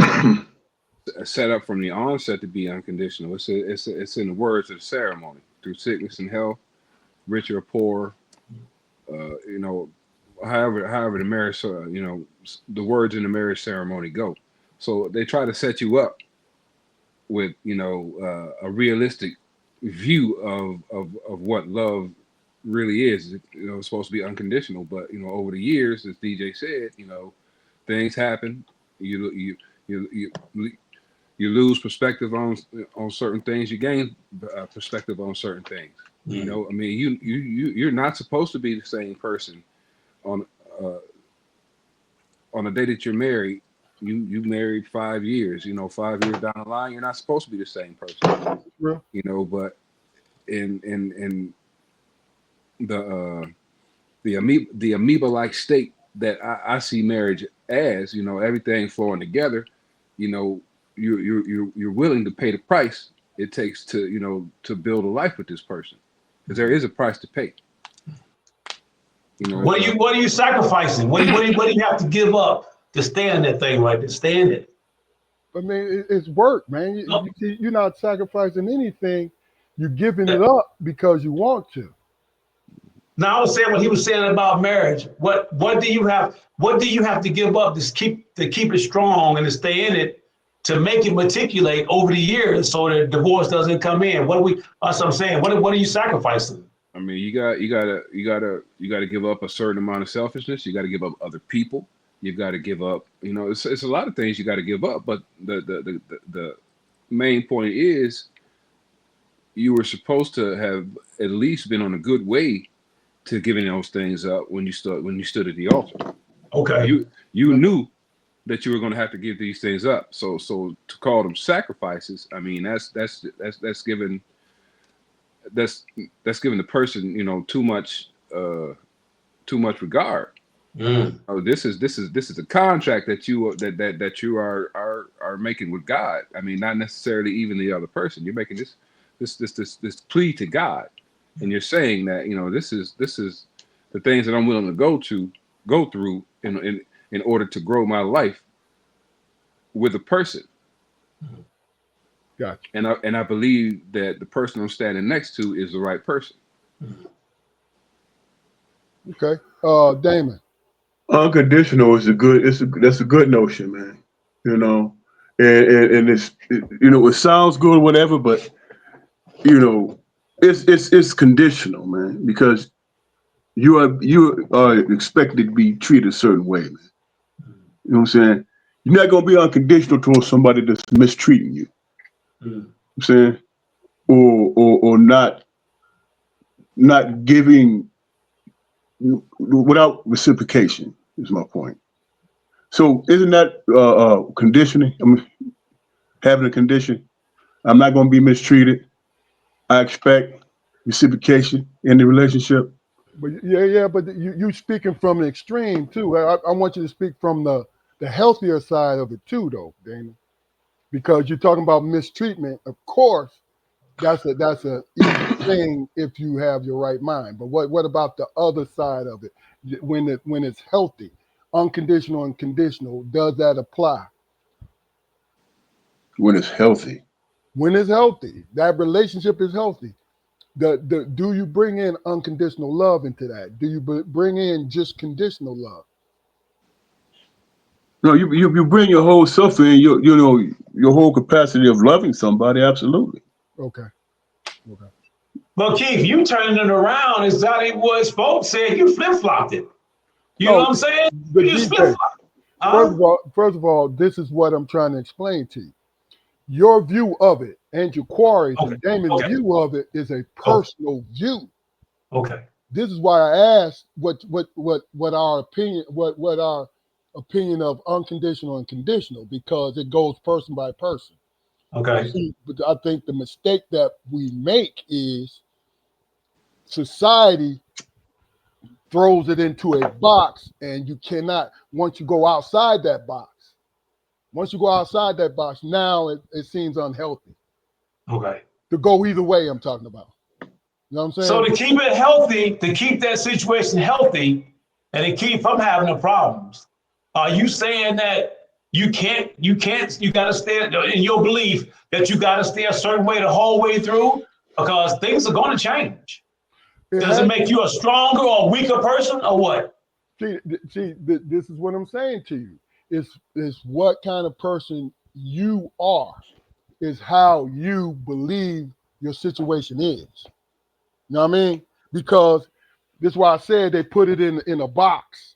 set up from the onset to be unconditional. It's in the words of the ceremony through sickness and health, rich or poor. You know, however the marriage the words in the marriage ceremony go. So they try to set you up with a realistic view of what love really is. It's supposed to be unconditional, but over the years, as DJ said, things happen. You you you you you lose perspective on certain things. You gain perspective on certain things. I mean, you're not supposed to be the same person on uh, on the day that you're married. You married 5 years. 5 years down the line, you're not supposed to be the same person. Real? But in the amoeba like state that I see marriage as, everything flowing together, you know, you're willing to pay the price it takes to build a life with this person, because there is a price to pay. What are you sacrificing? What do you have to give up to stay in that thing, right? To stay in it. I mean, it's work, man. You're not sacrificing anything. You're giving it up because you want to. Now I was saying what he was saying about marriage. What do you have? What do you have to give up to keep it strong and to stay in it, to make it matriculate over the years so that divorce doesn't come in? That's what I'm saying. What are you sacrificing? I mean, you gotta give up a certain amount of selfishness. You got to give up other people. You got to give up. It's a lot of things you got to give up. But the main point is, you were supposed to have at least been on a good way to giving those things up when you stood at the altar. Okay. You knew that you were going to have to give these things up. So to call them sacrifices, I mean, that's giving the person too much regard. Oh, this is a contract that you are making with God. I mean, not necessarily even the other person. You're making this plea to God, and you're saying that this is the things that I'm willing to go through in order to grow my life with a person. Gotcha. And I believe that the person I'm standing next to is the right person. Okay. Damon. Unconditional is that's a good notion, man. And it sounds good, whatever, but it's conditional, man, because you are expected to be treated a certain way, man. You know what I'm saying? You're not gonna be unconditional towards somebody that's mistreating you. You know what I'm saying? Or not giving without reciprocation is my point. So isn't that conditioning? I mean, having a condition. I'm not going to be mistreated. I expect reciprocation in the relationship. But yeah, but you speaking from an extreme too. I want you to speak from the healthier side of it too, though, Damon, because you're talking about mistreatment. Of course, that's a easy thing if you have your right mind. But what about the other side of it? When it's healthy, unconditional and conditional, does that apply? When it's healthy. When it's healthy, that relationship is healthy. Do you bring in unconditional love into that? Do you bring in just conditional love? No, you bring your whole self in, your whole capacity of loving somebody, absolutely. Okay. But Keith, you turning it around exactly what folks said. You flip flopped it. You know what I'm saying? But You just DJ, flip flopped. first of all, this is what I'm trying to explain to you. Your view of it and your quarries and Damon's view of it is a personal view. Okay. This is why I asked what our opinion of unconditional and conditional, because it goes person by person. Okay. But I think the mistake that we make is society throws it into a box, and you cannot, once you go outside that box, now it seems unhealthy. Okay. To go either way, I'm talking about. You know what I'm So saying? to keep it healthy, to keep that situation healthy, and to keep from having the problems, are you saying that you got to stay in your belief that you got to stay a certain way the whole way through because things are going to change? It Does it has make you a stronger or weaker person or what? this is what I'm saying to you. It's what kind of person you are, is how you believe your situation is. You know what I mean? Because this is why I said they put it in a box.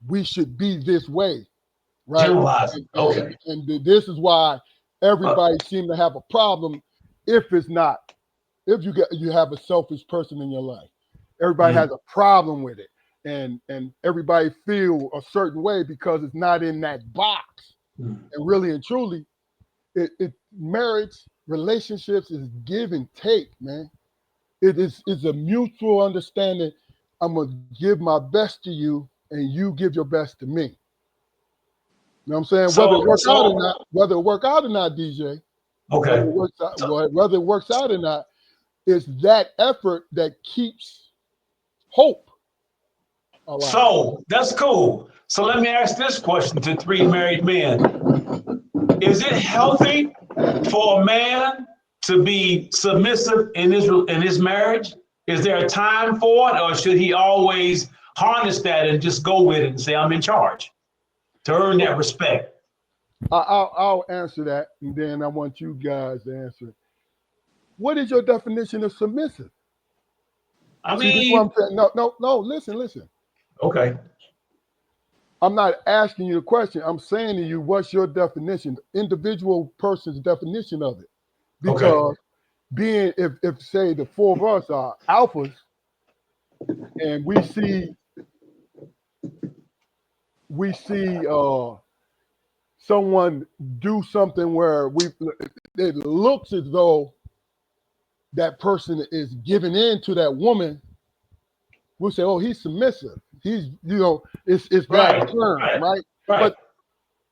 We should be this way, right? Generalizing. Okay. And this is why everybody seems to have a problem if it's not, if you have a selfish person in your life. Everybody has a problem with it. And everybody feel a certain way because it's not in that box. And really and truly, it marriage, relationships is give and take, man. It's a mutual understanding. I'm gonna give my best to you, and you give your best to me. You know what I'm saying? Whether it work out or not, DJ, Okay. whether it works out or not, it's that effort that keeps hope alive. So that's cool. So let me ask this question to three married men. Is it healthy for a man to be submissive in his marriage? Is there a time for it, or should he always harness that and just go with it and say, I'm in charge to earn that respect? I'll answer that, and then I want you guys to answer it. What is your definition of submissive? I See, this is what mean, I'm saying. No. Listen. okay. I'm not asking you the question. I'm saying to you, what's your definition, individual person's definition of it? Okay. Because being, if say the four of us are alphas, and we see someone do something where it looks as though that person is giving in to that woman, we'll say, oh, he's submissive. He's, it's that Right. term, Right. right? Right. But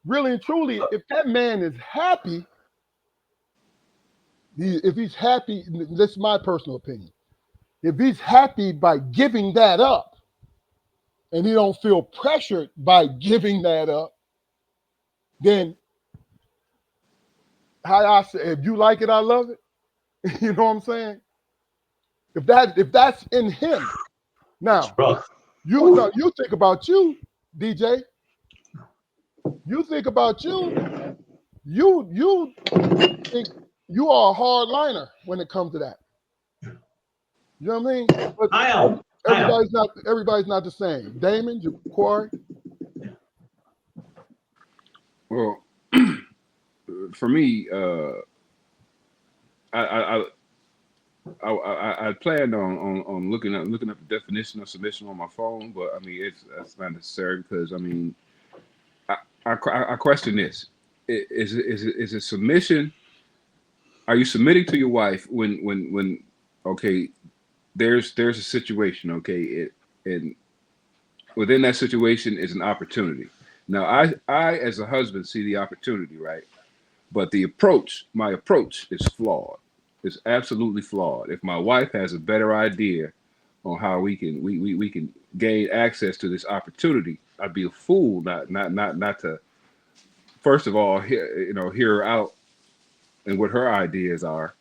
really and truly, if that man is happy, if he's happy, this is my personal opinion. If he's happy by giving that up, and he don't feel pressured by giving that up, then how I say, if you like it, I love it. You know what I'm saying? If that's in him, now Rough. you think about you, DJ. You think about you. You think you are a hard liner when it comes to that. You know what I mean? But I am. everybody's not the same. Damon, Corey. Well, for me, I I planned on looking up the definition of submission on my phone, but I mean that's not necessary because I mean I I question this: is it submission? Are you submitting to your wife when okay there's a situation, okay, and within that situation is an opportunity. Now I as a husband see the opportunity, right? But my approach is flawed. It's absolutely flawed. If my wife has a better idea on how we can gain access to this opportunity, I'd be a fool not to first of all hear her out and what her ideas are.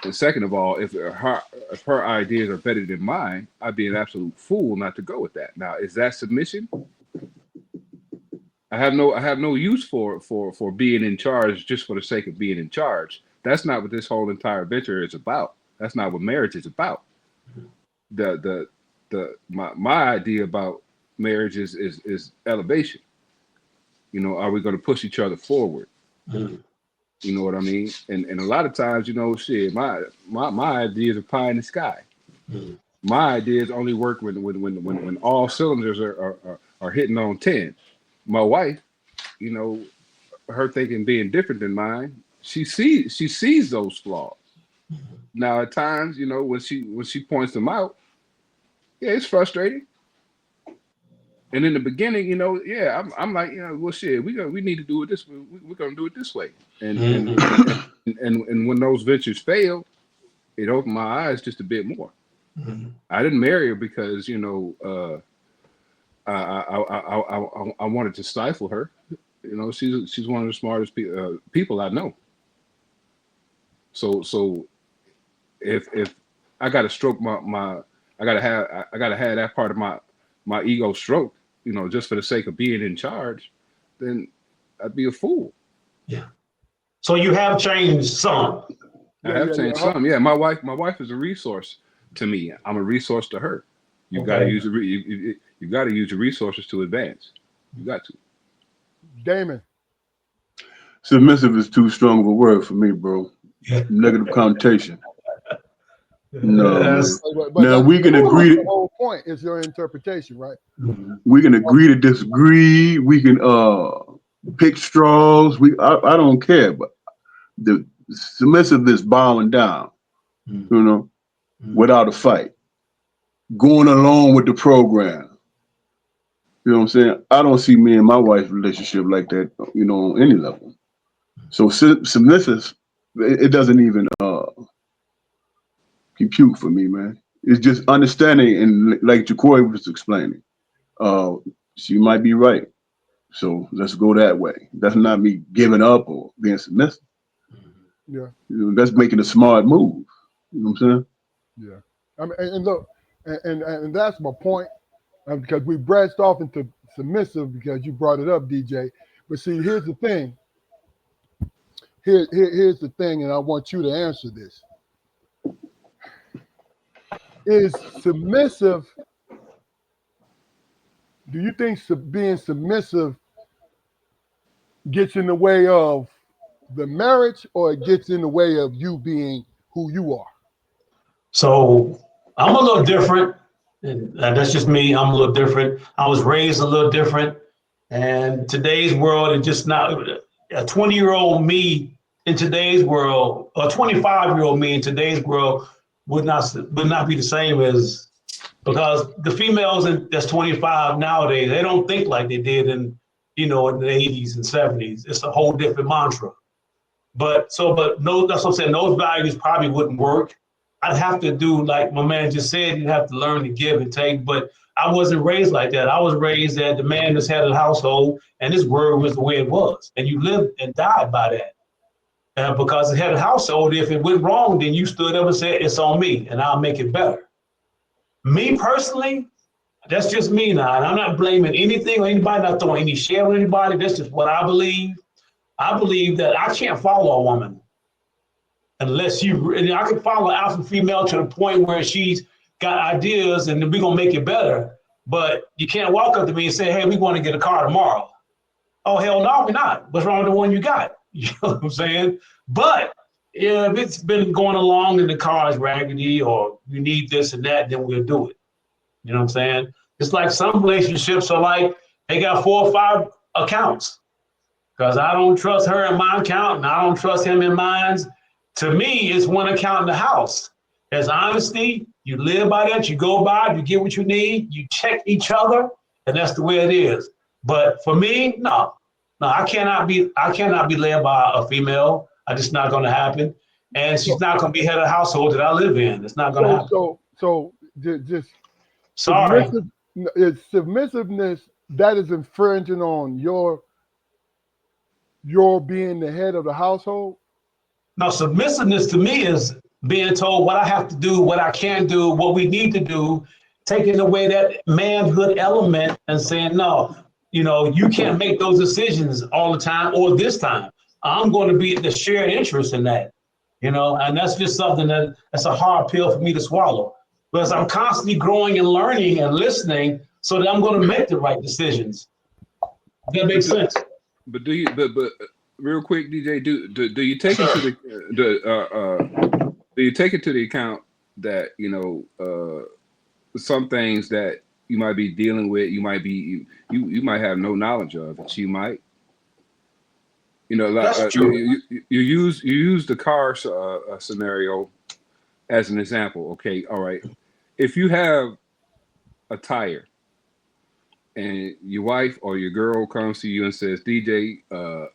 And second of all, if her ideas are better than mine, I'd be an absolute fool not to go with that. Now, is that submission? I have no use for being in charge just for the sake of being in charge. That's not what this whole entire venture is about. That's not what marriage is about. My idea about marriage is elevation. Are we going to push each other forward? You know what I mean? And a lot of times, shit, my ideas are pie in the sky. My ideas only work when all cylinders are hitting on 10. My wife, you know, her thinking being different than mine, she sees those flaws. Now at times, when she points them out, yeah, it's frustrating. And in the beginning, yeah, I'm like, well, shit, we need to do it this way. We're gonna do it this way. And when those ventures fail, it opened my eyes just a bit more. I didn't marry her because I wanted to stifle her. She's one of the smartest people I know. So if I got to stroke I gotta have that part of my ego stroked, just for the sake of being in charge, then I'd be a fool. Yeah. So you have changed some. I Yeah, have yeah, changed yeah. some. Yeah, my wife is a resource to me. I'm a resource to her. You've got to Okay. use you've got to use your resources to advance. You got to. Damon. Submissive is too strong of a word for me, bro. Yeah. Negative connotation. No, man. Yes. But Now that's we can the agree. whole point. Is your interpretation, right? We can agree to disagree. We can pick straws. I don't care, but the submissive is bowing down, you know, without a fight, going along with the program. You know what I'm saying? I don't see me and my wife's relationship like that, on any level. So submissive, it doesn't even compute for me, man. It's just understanding, and like Jacoy was explaining, uh, she might be right. So let's go that way. That's not me giving up or being submissive. Yeah, That's making a smart move. You know what I'm saying? yeah. I mean, and look, and that's my point, because we branched off into submissive because you brought it up, DJ. But see, here's the thing. Here's the thing, and I want you to answer this. Is submissive? Do you think being submissive gets in the way of the marriage, or it gets in the way of you being who you are? So I'm a little different, and that's just me. I'm a little different. I was raised a little different, and today's world is just not a 20-year-old me in today's world, or 25-year-old me in today's world would not be the same as, because the females that's 25 nowadays, they don't think like they did in the 80s and 70s. It's a whole different mantra. But no, that's what I'm saying. Those values probably wouldn't work. I'd have to do like my man just said. You'd have to learn to give and take. But I wasn't raised like that. I was raised that the man that's had a household, and his word was the way it was, and you lived and died by that. Because it had a household, if it went wrong, then you stood up and said, "It's on me, and I'll make it better." Me personally, that's just me now, and I'm not blaming anything or anybody. Not throwing any shade on anybody. That's just what I believe. I believe that I can't follow a woman unless and I can follow alpha female to the point where she's got ideas and we're gonna make it better. But you can't walk up to me and say, "Hey, we want to get a car tomorrow." Oh hell no, we're not. What's wrong with the one you got? You know what I'm saying? But if it's been going along and the car is raggedy or you need this and that, then we'll do it. You know what I'm saying? It's like some relationships are like they got 4 or 5 accounts because I don't trust her in my account and I don't trust him in mine. To me, it's one account in the house. There's honesty. You live by that. You go by it. You get what you need. You check each other, and that's the way it is. But for me, no, I cannot be. I cannot be led by a female. It's just not going to happen. And she's So, not going to be head of the household that I live in. It's not going to so, happen. so, so, just Sorry. submissive. Is submissiveness that is infringing on your being the head of the household? Now, submissiveness to me is being told what I have to do, what I can do, what we need to do, taking away that manhood element and saying, no, you can't make those decisions all the time or this time. I'm going to be the shared interest in that, and that's just something that's a hard pill for me to swallow. Because I'm constantly growing and learning and listening so that I'm going to make the right decisions. That But makes do, sense. but do you but real quick, DJ, do you take into do you take into the account that some things that you might be dealing with, you might have no knowledge of, and she might. That's true. You use the car scenario as an example. Okay, all right. If you have a tire and your wife or your girl comes to you and says, "DJ,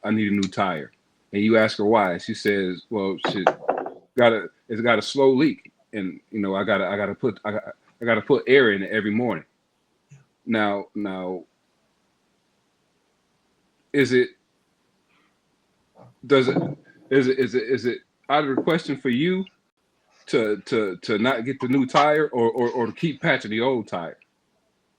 I need a new tire," and you ask her why, she says, "Well, it's got a slow leak." and I gotta put air in it every morning. Now, is it does it is it out of the question for you to not get the new tire, or to keep patching the old tire?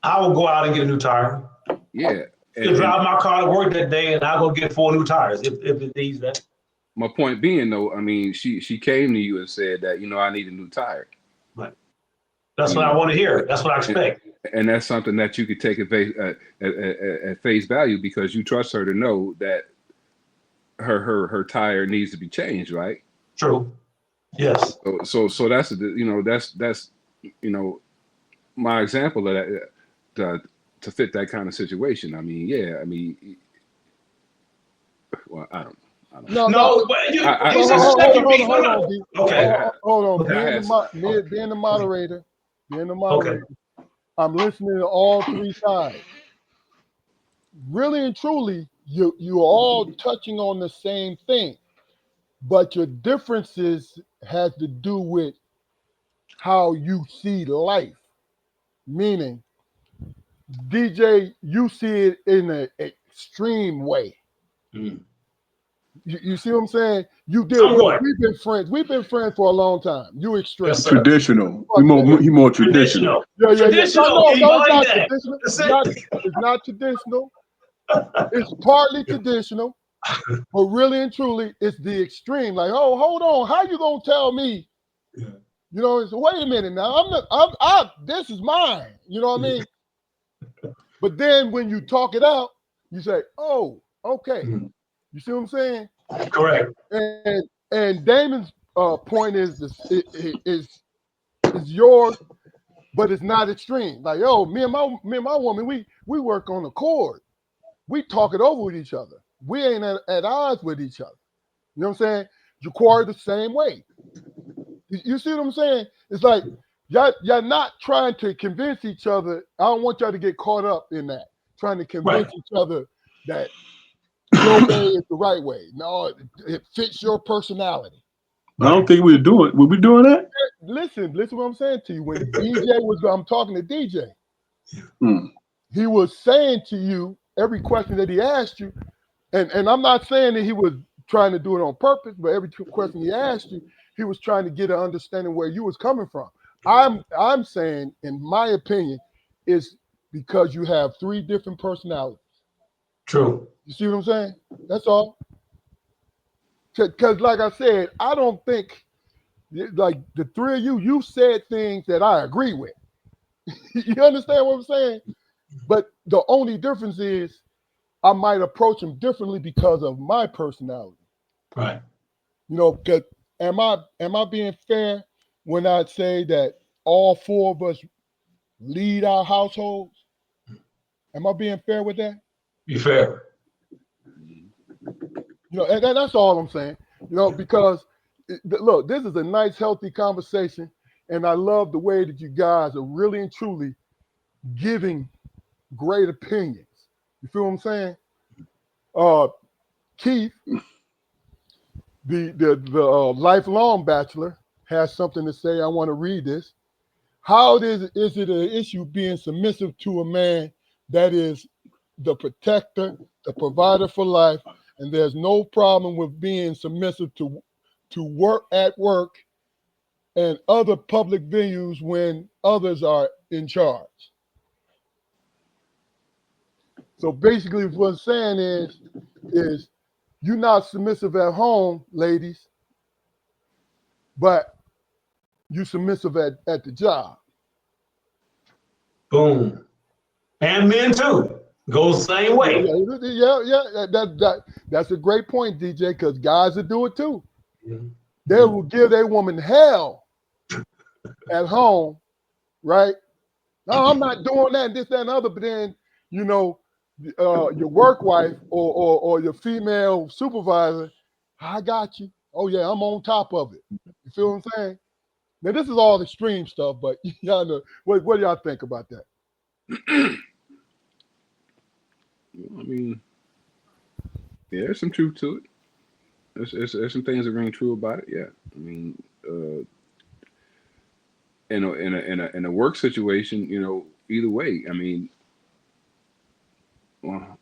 I will go out and get a new tire. Yeah, I'll and drive my car to work that day, and I'll go get 4 new tires if it needs that. my point being, though, I mean, she came to you and said that, I need a new tire. Right. That's You what I know, want to hear. That's what I and, expect. and that's something that you could take at face value, because you trust her to know that her tire needs to be changed, right? True. Yes. So that's that's my example of that, to fit that kind of situation. I mean, yeah, I mean, well, I don't know. No, no. No, but I he's Well, a I hold second. on, hold on, hold on, D. Okay. Hold on. Okay. I Being had the moderator, being the Okay. moderator, I'm listening to all three sides. Really and truly, you're all touching on the same thing, but your differences has to do with how you see life. Meaning, DJ, you see it in an extreme way. Mm. You see what I'm saying? You did. Look, Somewhat. we've been friends. We've been friends for a long time. You extreme. Yes, sir. Traditional. Oh, He more traditional. Traditional. yeah, yeah, yeah. No, Traditional. no, You no, it's like not that? traditional. That's it. It's not traditional. It's partly traditional, but really and truly, it's the extreme. Like, oh, hold on, how you gonna tell me? Yeah. It's wait a minute now. This is mine. You know what I mean? But then when you talk it out, you say, oh, okay. Mhm. You see what I'm saying? Correct. And Damon's point is is yours, but it's not extreme. Like, oh, me and my woman, we work on a chord. We talk it over with each other. We ain't at odds with each other. You know what I'm saying? Jaquari the same way. You see what I'm saying? It's like y'all not trying to convince each other. I don't want y'all to get caught up in that, trying to Right. convince each other that your way is the right way. No, it fits your personality. I don't think we're doing. Were we doing that? Listen what I'm saying to you. When I'm talking to DJ, Hmm. he was saying to you every question that he asked you, and I'm not saying that he was trying to do it on purpose, but every question he asked you, he was trying to get an understanding where you was coming from. I'm saying, in my opinion, is because you have three different personalities. True. You see what I'm saying? That's all. Because, like I said, I don't think like the three of you said things that I agree with. You understand what I'm saying? But the only difference is I might approach them differently because of my personality. Right. Because am I being fair when I say that all four of us lead our households? Am I being fair with that? Be fair. And that's all I'm saying. Because look, this is a nice, healthy conversation, and I love the way that you guys are really and truly giving great opinions. You feel what I'm saying? Keith, the lifelong bachelor, has something to say. I want to read this. How is it an issue being submissive to a man that is the protector, the provider for life, and there's no problem with being submissive to work at work and other public venues when others are in charge? So basically, what I'm saying is you're not submissive at home, ladies, but you submissive at the job. Boom. And men too. Goes the same way. Yeah. That's a great point, DJ, because guys will do it too. Mhm. They will give their woman hell at home, right? No, I'm not doing that, this, that, and other. But then, you know, your work wife or your female supervisor, I got you. Oh yeah, I'm on top of it. You feel what I'm saying? Now this is all extreme stuff, but y'all know what do y'all think about that? I mean, yeah, there's some truth to it. There's some things that ring true about it. Yeah, I mean, in a work situation, either way. I mean, well,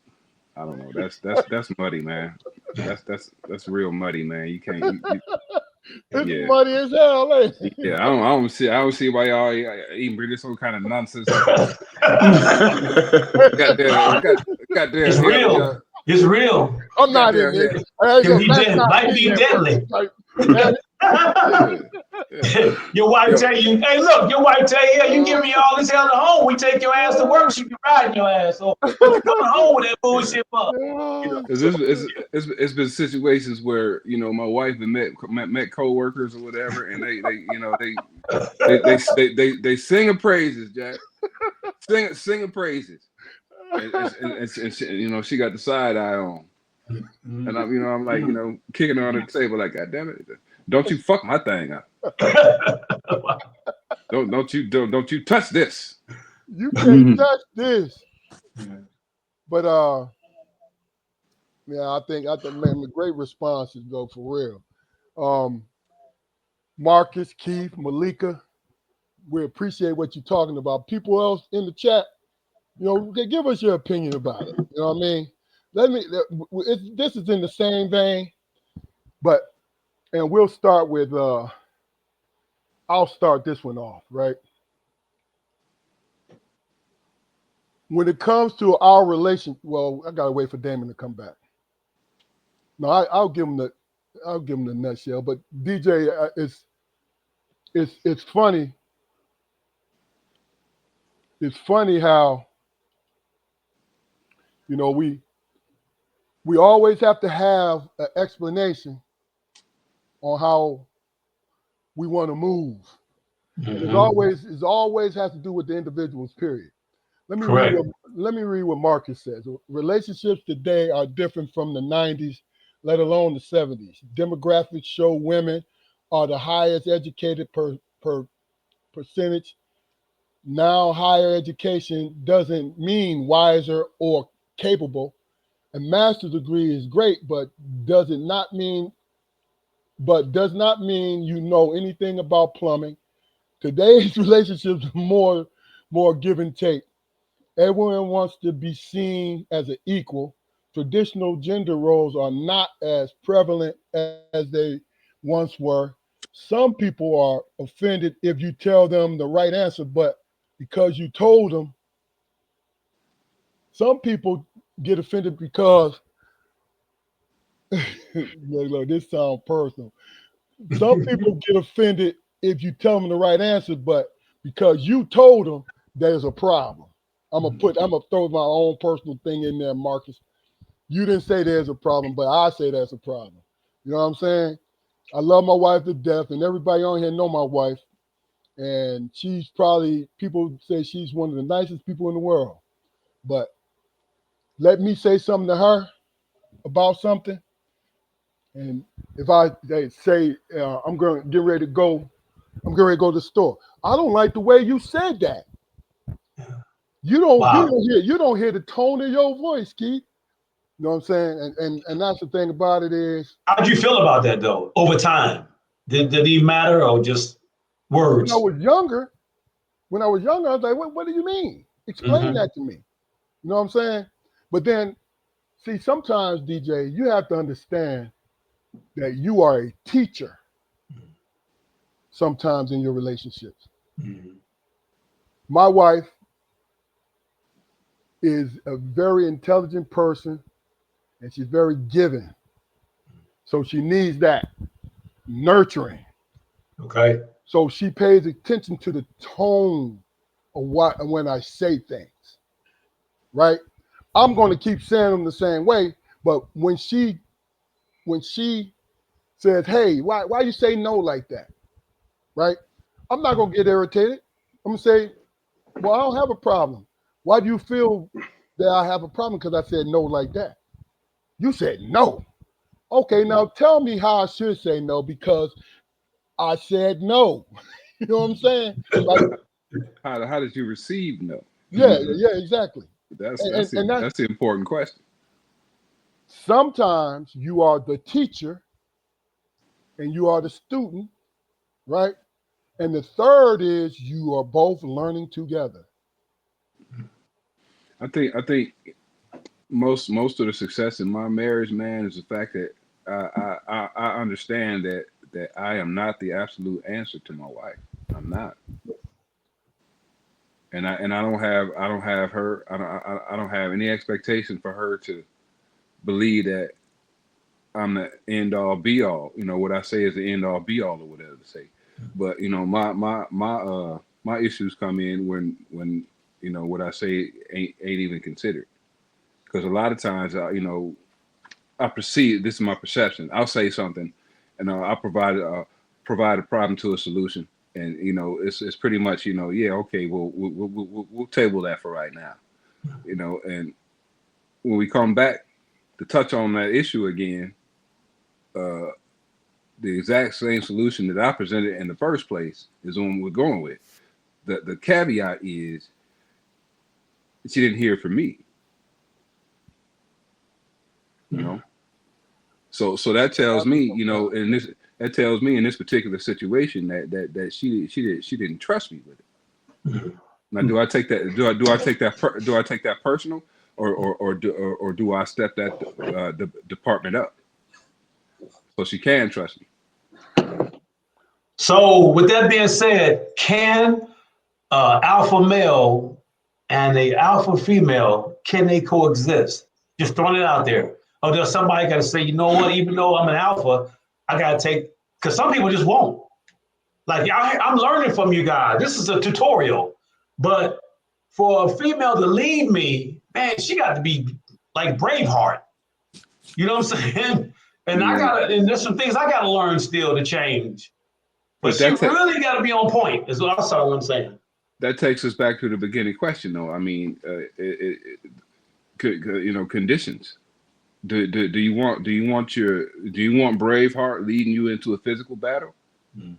I don't know. That's muddy, man. That's real muddy, man. You can't. It's Yeah, money as hell, ain't it? yeah. I don't see why y'all even bring this whole kind of nonsense up here. Goddamn, It's goddamn, real. It's real. I'm not in goddamn, this. yeah, Hey, Can look, be let's not might be be there. deadly. Like, man, yeah, yeah. Your wife Yo, tell you, hey, look, your wife tell you, yeah, you give me all this hell at home. We take your ass to work, she be riding your ass. So what you coming home with that bullshit for? You know. oh, Cause it's been situations where my wife and met coworkers or whatever, and they sing her praises, Jack, singing praises, and she got the side eye on, and I'm like kicking her under the table like, God damn it, don't you fuck my thing up, don't you touch this. you can't touch this. But yeah, I think man, the great responses though for real. Um, Marcus, Keith, Malika, we appreciate what you're talking about. People else in the chat, they give us your opinion about it. You know what I mean? This is in the same vein, but and we'll start with I'll start this one off, right? When it comes to our relation, well, I gotta wait for Damon to come back. No, I'll give him the nutshell. But DJ, it's funny. It's funny how we always have to have an explanation on how we want to move, and it's always has to do with the individuals. Period. Let me read Correct. what let me read what Marcus says. Relationships today are different from the 90s, let alone the 70s. Demographics show women are the highest educated per percentage. Now, higher education doesn't mean wiser or capable. A master's degree is great, does it not mean does not mean you know anything about plumbing. Today's relationships are more give and take. Everyone wants to be seen as an equal. Traditional gender roles are not as prevalent as they once were. Some people are offended if you tell them the right answer, but because you told them, some people get offended because look, this sounds personal. Some people get offended if you tell them the right answer, but because you told them there's a problem. I'm gonna throw my own personal thing in there, Marcus. You didn't say there's a problem, but I say there's a problem. You know what I'm saying? I love my wife to death, and everybody on here know my wife. And she's probably people say she's one of the nicest people in the world. But let me say something to her about something, and if they say I'm going to get ready to go, I'm getting ready to go to the store. I don't like the way you said that. Wow. You don't hear the tone of your voice, Keith. You know what I'm saying? And that's the thing about it is How'd you feel about that though? Over time, did it matter or just when I words? was younger, I was like, what do you mean? Explain Mm-hmm. that to me. You know what I'm saying? But then, see, sometimes, DJ, you have to understand that you are a teacher sometimes in your relationships. Mm-hmm. My wife is a very intelligent person and she's very giving. So she needs that nurturing. Okay. So she pays attention to the tone of what when I say things, right? I'm going to keep saying them the same way, but when she says, "Hey, why you say no like that?" Right? I'm not going to get irritated. I'm going to say, "Well, I don't have a problem. Why do you feel that I have a problem because I said no like that?" You said no. Okay, now tell me how I should say no because I said no. You know what I'm saying? Like, How did you receive no? yeah, Mm-hmm. yeah, exactly. That's And, that's and, the and that's that's the important question. sometimes you are the teacher and you are the student, right? And the third is you are both learning together. I think most of the success in my marriage, man, is the fact that I understand that I am not the absolute answer to my wife. I'm not, and I don't have her. I don't have any expectation for her to believe that I'm the end all be all. What I say is the end all be all or whatever to say. But my issues come in when what I say ain't even considered. Because a lot of times I perceive, this is my perception. I'll say something, and I'll provide a problem to a solution, and it's pretty much yeah, okay, well we'll table that for right now. And when we come back to touch on that issue again, uh, the exact same solution that I presented in the first place is the one we're going with. The caveat is she didn't hear from me. You know, so that tells me, that tells me in this particular situation that she didn't trust me with it. Now, do I take that? Do I take that personal, or do I step that the department up so she can trust me? So, with that being said, can alpha male and a alpha female, can they coexist? Just throwing it out there. Or does somebody got to say, you know what? Even though I'm an alpha, I got to take, because some people just won't. Like I'm learning from you guys. This is a tutorial, but for a female to lead me, man, she got to be like Braveheart. You know what I'm saying? And Yeah, and there's some things I gotta learn still to change. But but she really gotta be on point, is what I'm saying. that takes us back to the beginning question, though. I mean, conditions. Do you want Braveheart leading you into a physical battle? Mm.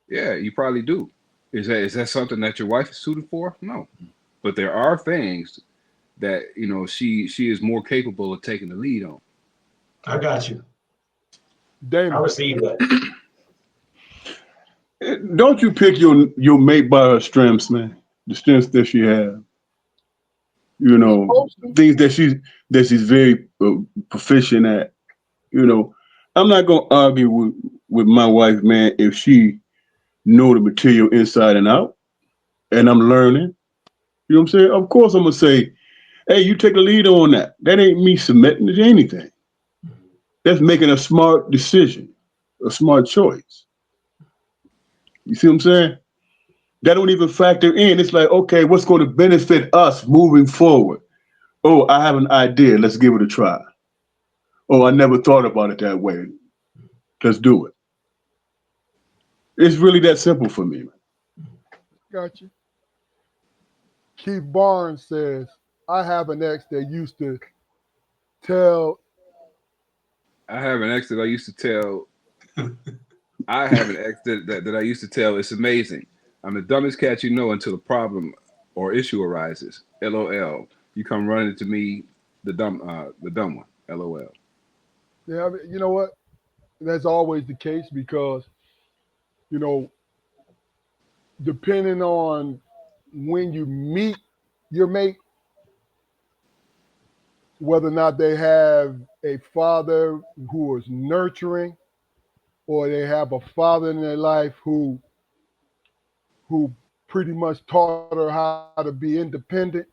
Yeah, you probably do. Is that something that your wife is suited for? No, but there are things that she is more capable of taking the lead on. I got you. I Damon, received that. Don't you pick your mate by her strengths, man? The strengths that she has. You you're know, supposed to. things that she's very proficient at. You know, I'm not gonna argue with my wife, man, if she know the material inside and out, and I'm learning. You know what I'm saying? Of course, I'm gonna say, "Hey, you take the lead on that." That ain't me submitting to anything. That's making a smart decision, a smart choice. You see what I'm saying? That don't even factor in. It's like, okay, what's going to benefit us moving forward? Oh, I have an idea. Let's give it a try. Oh, I never thought about it that way. Let's do it. It's really that simple for me. Got you. Keith Barnes says, I have an ex that used to tell, I have an ex that I used to tell. I have an ex that I used to tell. It's amazing. I'm the dumbest cat you know until a problem or issue arises. LOL. You come running to me, the dumb one. LOL. yeah, I mean, you know what? That's always the case because, you know, depending on when you meet your mate, whether or not they have a father who is nurturing or they have a father in their life who pretty much taught her how to be independent,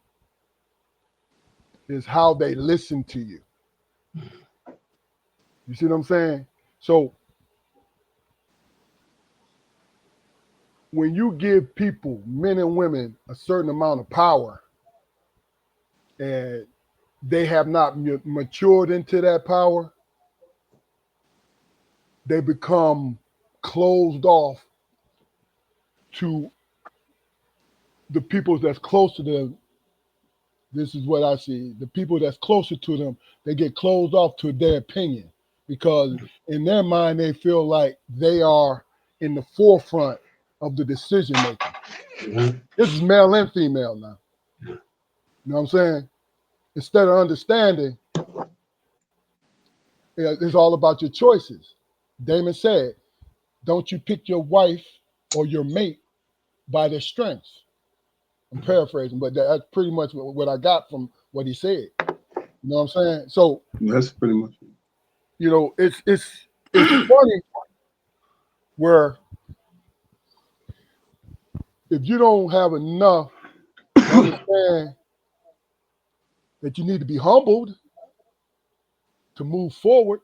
is how they listen to you. You see what I'm saying? So when you give people, men and women, a certain amount of power and they have not matured into that power, they become closed off to the people that's close to them. This is what I see. The people that's closer to them, they get closed off to their opinion because in their mind, they feel like they are in the forefront of the decision making. Mhm. This is male and female now. You know what I'm saying? Instead of understanding, it's all about your choices. Damon said, don't you pick your wife or your mate by their strengths. I'm paraphrasing, but that's pretty much what I got from what he said. You know what I'm saying? So, That's pretty much it. you know, it's funny where if you don't have enough to understand that you need to be humbled to move forward,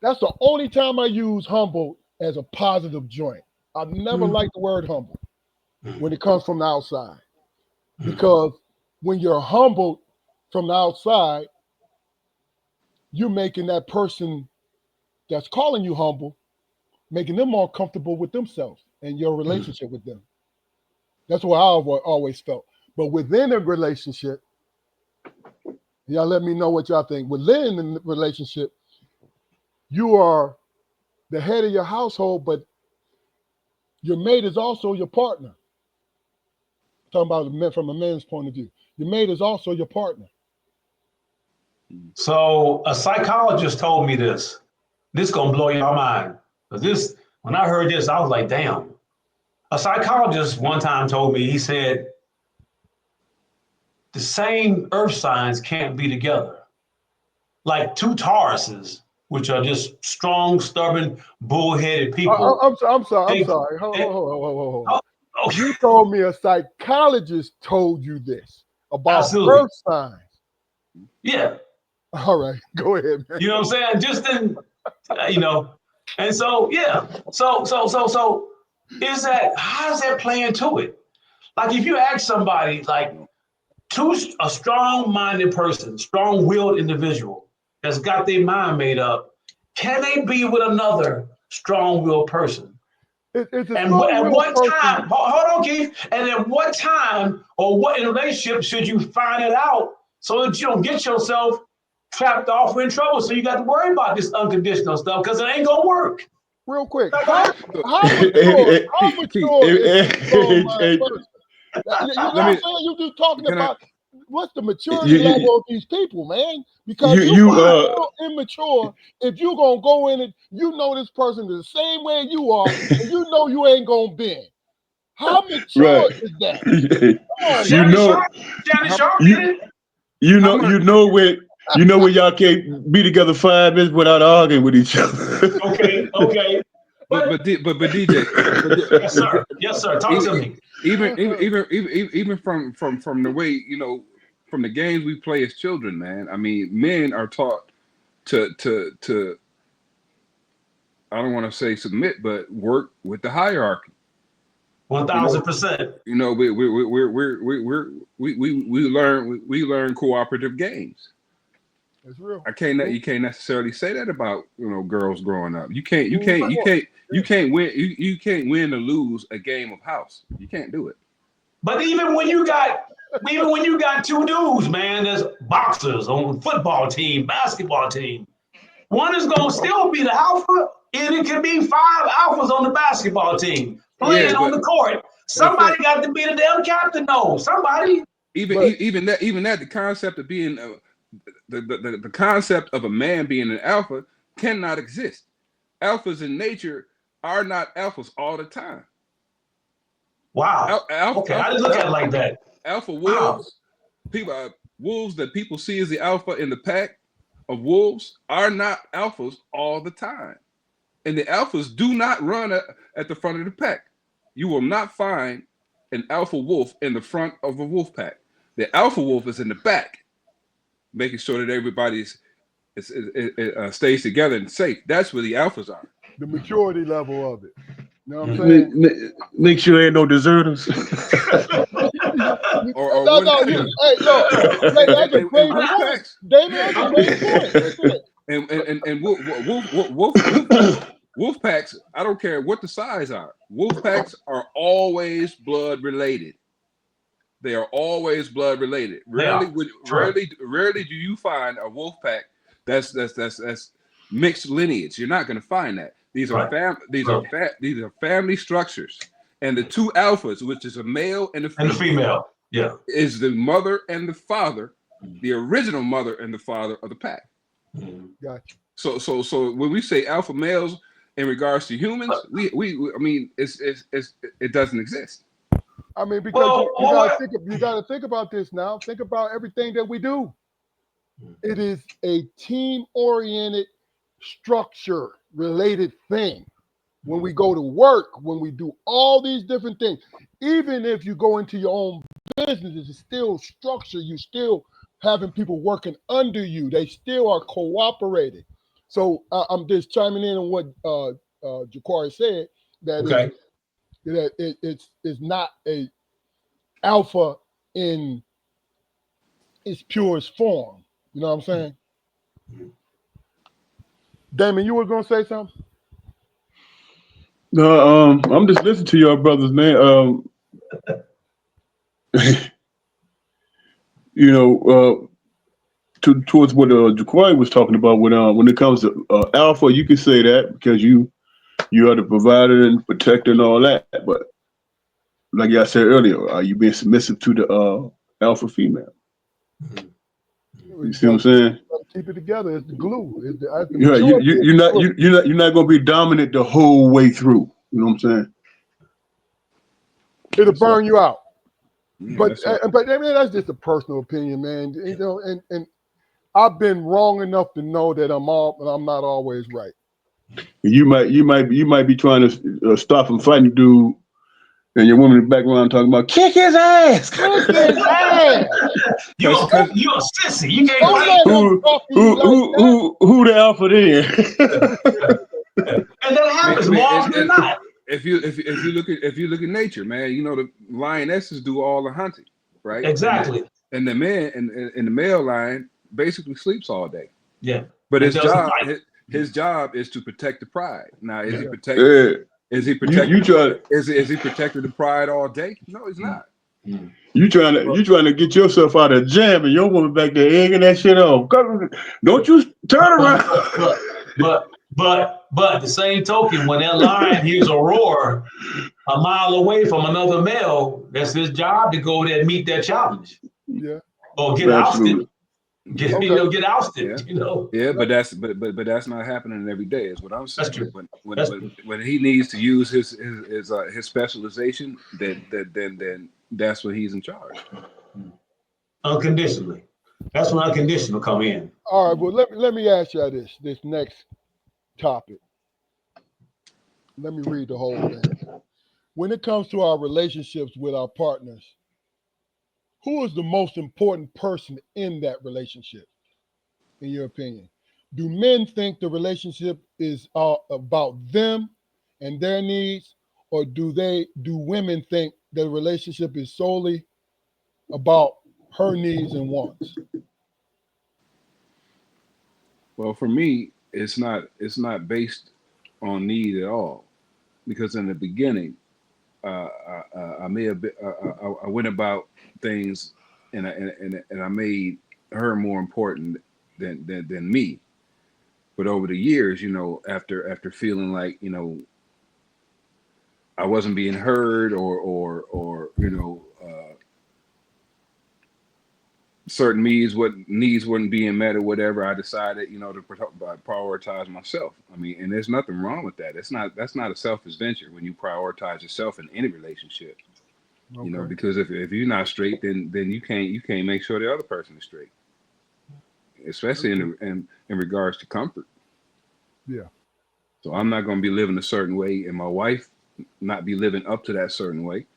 that's the only time I use humble as a positive joint. I've never liked the word humble when it comes from the outside. Because when you're humbled from the outside, you're making that person that's calling you humble, making them more comfortable with themselves and your relationship with them. That's what I've always felt. But within a relationship, y'all let me know what y'all think. Within the relationship, you are the head of your household, but your mate is also your partner. Talking about from a man's point of view. Your mate is also your partner. So a psychologist told me this. This gonna blow your mind. But this, when I heard this, I was like, damn. A psychologist one time told me, he said, the same earth signs can't be together. Like two Tauruses, which are just strong, stubborn, bullheaded people. I'm sorry. I'm They, sorry. Hold, they, hold, hold, hold, hold, hold. oh, oh, You told me a psychologist told you this about absolutely. earth signs. Yeah. All right, go ahead, man. You know what I'm saying? Just in, you know. And so, yeah. So is that, how does that play into it? Like if you ask somebody, like a strong-minded person, strong-willed individual that's got their mind made up, can they be with another strong-willed person? It's a And at strong-willed what person. time, hold on, Keith, and at what time or what in a relationship should you find it out so that you don't get yourself trapped off or in trouble? So you got to worry about this unconditional stuff because it ain't gonna work. Real quick, Not gonna happen. So, how mature, how Keith, mature is a strong-minded person? You know let what I'm me. saying? You just talking Can I? about what's the maturity you, level of these people, man? Because you, you you, can be real immature if you gonna go in and you know this person is the same way you are, and you know you ain't gonna bend. How right. mature is that? Come on, you Shannon man. know, Sharp, Shannon How, Sharp you, did it. how much? you know when y'all can't be together 5 minutes without arguing with each other. Okay. But But DJ, but yes, sir. Talk to e- me. even from the way from the games we play as children, man. I mean, men are taught to I don't want to say submit, but work with the hierarchy. You know, 1000%. we learn cooperative games. It's real. You can't necessarily say that about girls growing up. Move forward. You can't win or lose a game of house. You can't do it. But even when you got two dudes, man, there's boxers on football team, basketball team. One is gonna still be the alpha, and it could be five alphas on the basketball team Yeah, playing on the court. but the thing, Somebody got to be the damn captain, though. Somebody. But even that the concept of being the concept of a man being an alpha cannot exist. Alphas in nature are not alphas all the time. Wow. Okay, I didn't look at it like that. Alpha Wow. wolves, wolves that people see as the alpha in the pack of wolves are not alphas all the time. And the alphas do not run at the front of the pack. You will not find an alpha wolf in the front of a wolf pack. The alpha wolf is in the back, making sure that everybody stays together and safe. That's where the alphas are. the maturity level of it. You know what I'm make, saying? make sure ain't no deserters. Or No, hey, yo, that's a great wolf point. packs. David, Yeah, that's a great point. and wolf packs. I don't care what the size are. Wolf packs are always blood related. They are always blood related. They are. True. Rarely do you find a wolf pack that's mixed lineage. You're not going to find that. These are Right. these are family structures, and the two alphas, which is a male and a And the female, female. Yeah. is the mother and the father, the original mother and the father of the pack. Gotcha. So when we say alpha males in regards to humans, I mean, it doesn't exist. I mean, because Well, what? you gotta think about this now. Think about everything that we do. It is a team-oriented, structure-related thing. When we go to work, when we do all these different things, even if you go into your own business, it's still structure. You still having people working under you. They still are cooperating. So I'm just chiming in on what Jaquari said. That is Okay. that it's not a alpha in its purest form. You know what I'm saying? Damon, you were gonna say something? No, I'm just listening to y'all brothers, man. You know, towards what Jaquan was talking about when it comes to alpha, you can say that because you are the provider and protector and all that. But like I said earlier, are you being submissive to the alpha female? We You see what I'm gotta saying? keep it together. It's the glue. It's the Yeah, maturity is the glue. you're not going to be dominant the whole way through. You know what I'm saying? It'll That's all. burn you out. Yeah, But that's all. but I mean that's just a personal opinion, man. You know, and I've been wrong enough to know that I'm not always right. You might be trying to stop him fighting, dude, and your woman in the background talking about kick his ass. Look his ass. Because You a sissy. You can't Don't fight. let him talk to you like that. Who the alpha then? And that happens more often than not. if you look at nature, man, you know the lionesses do all the hunting, right? Exactly. And the man and the male lion basically sleeps all day. Yeah. But And doesn't fight. his job is to protect the pride. Now, Yeah. Yeah. is he You protecting try is he protecting the pride all day? No, he's not. you trying to get yourself out of jam and your woman back there egging that shit off. Don't you turn But around. but the same token, when that lion hears a roar a mile away from another male, that's his job to go there and meet that challenge Yeah. or get ousted. Absolutely. Okay. Get Yeah. ousted. Yeah, but that's not happening every day, is what I'm That's saying. true. When That's true. when he needs to use his specialization, then that's when he's in charge. Unconditionally. That's when unconditional come in. All right. Well, let me ask you this next topic. Let me read the whole thing. When it comes to our relationships with our partners, who is the most important person in that relationship, in your opinion? Do men think the relationship is about them and their needs, or do women think the relationship is solely about her needs and wants? Well, for me, it's not based on need at all, because in the beginning, I may have been, I went about things and I made her more important than me. But over the years, you know, after feeling like, you know, I wasn't being heard, or you know, certain needs weren't being met or whatever, I decided, you know, to prioritize myself. I mean, and there's nothing wrong with that. That's not a selfish venture when you prioritize yourself in any relationship. You know, Okay. because if you're not straight, then you can't make sure the other person is straight, especially Okay. in regards to comfort. Yeah. So I'm not going to be living a certain way, and my wife not be living up to that certain way.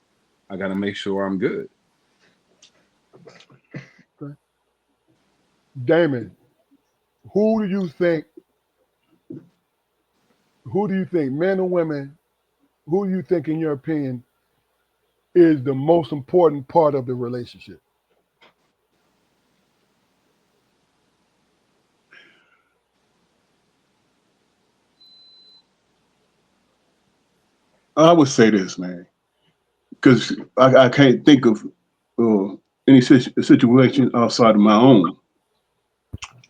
I got to make sure I'm good. Okay. Damon, who do you think? Who do you think, men or women? Who do you think, in your opinion, is the most important part of the relationship? I would say this, man, because I can't think of any situation outside of my own,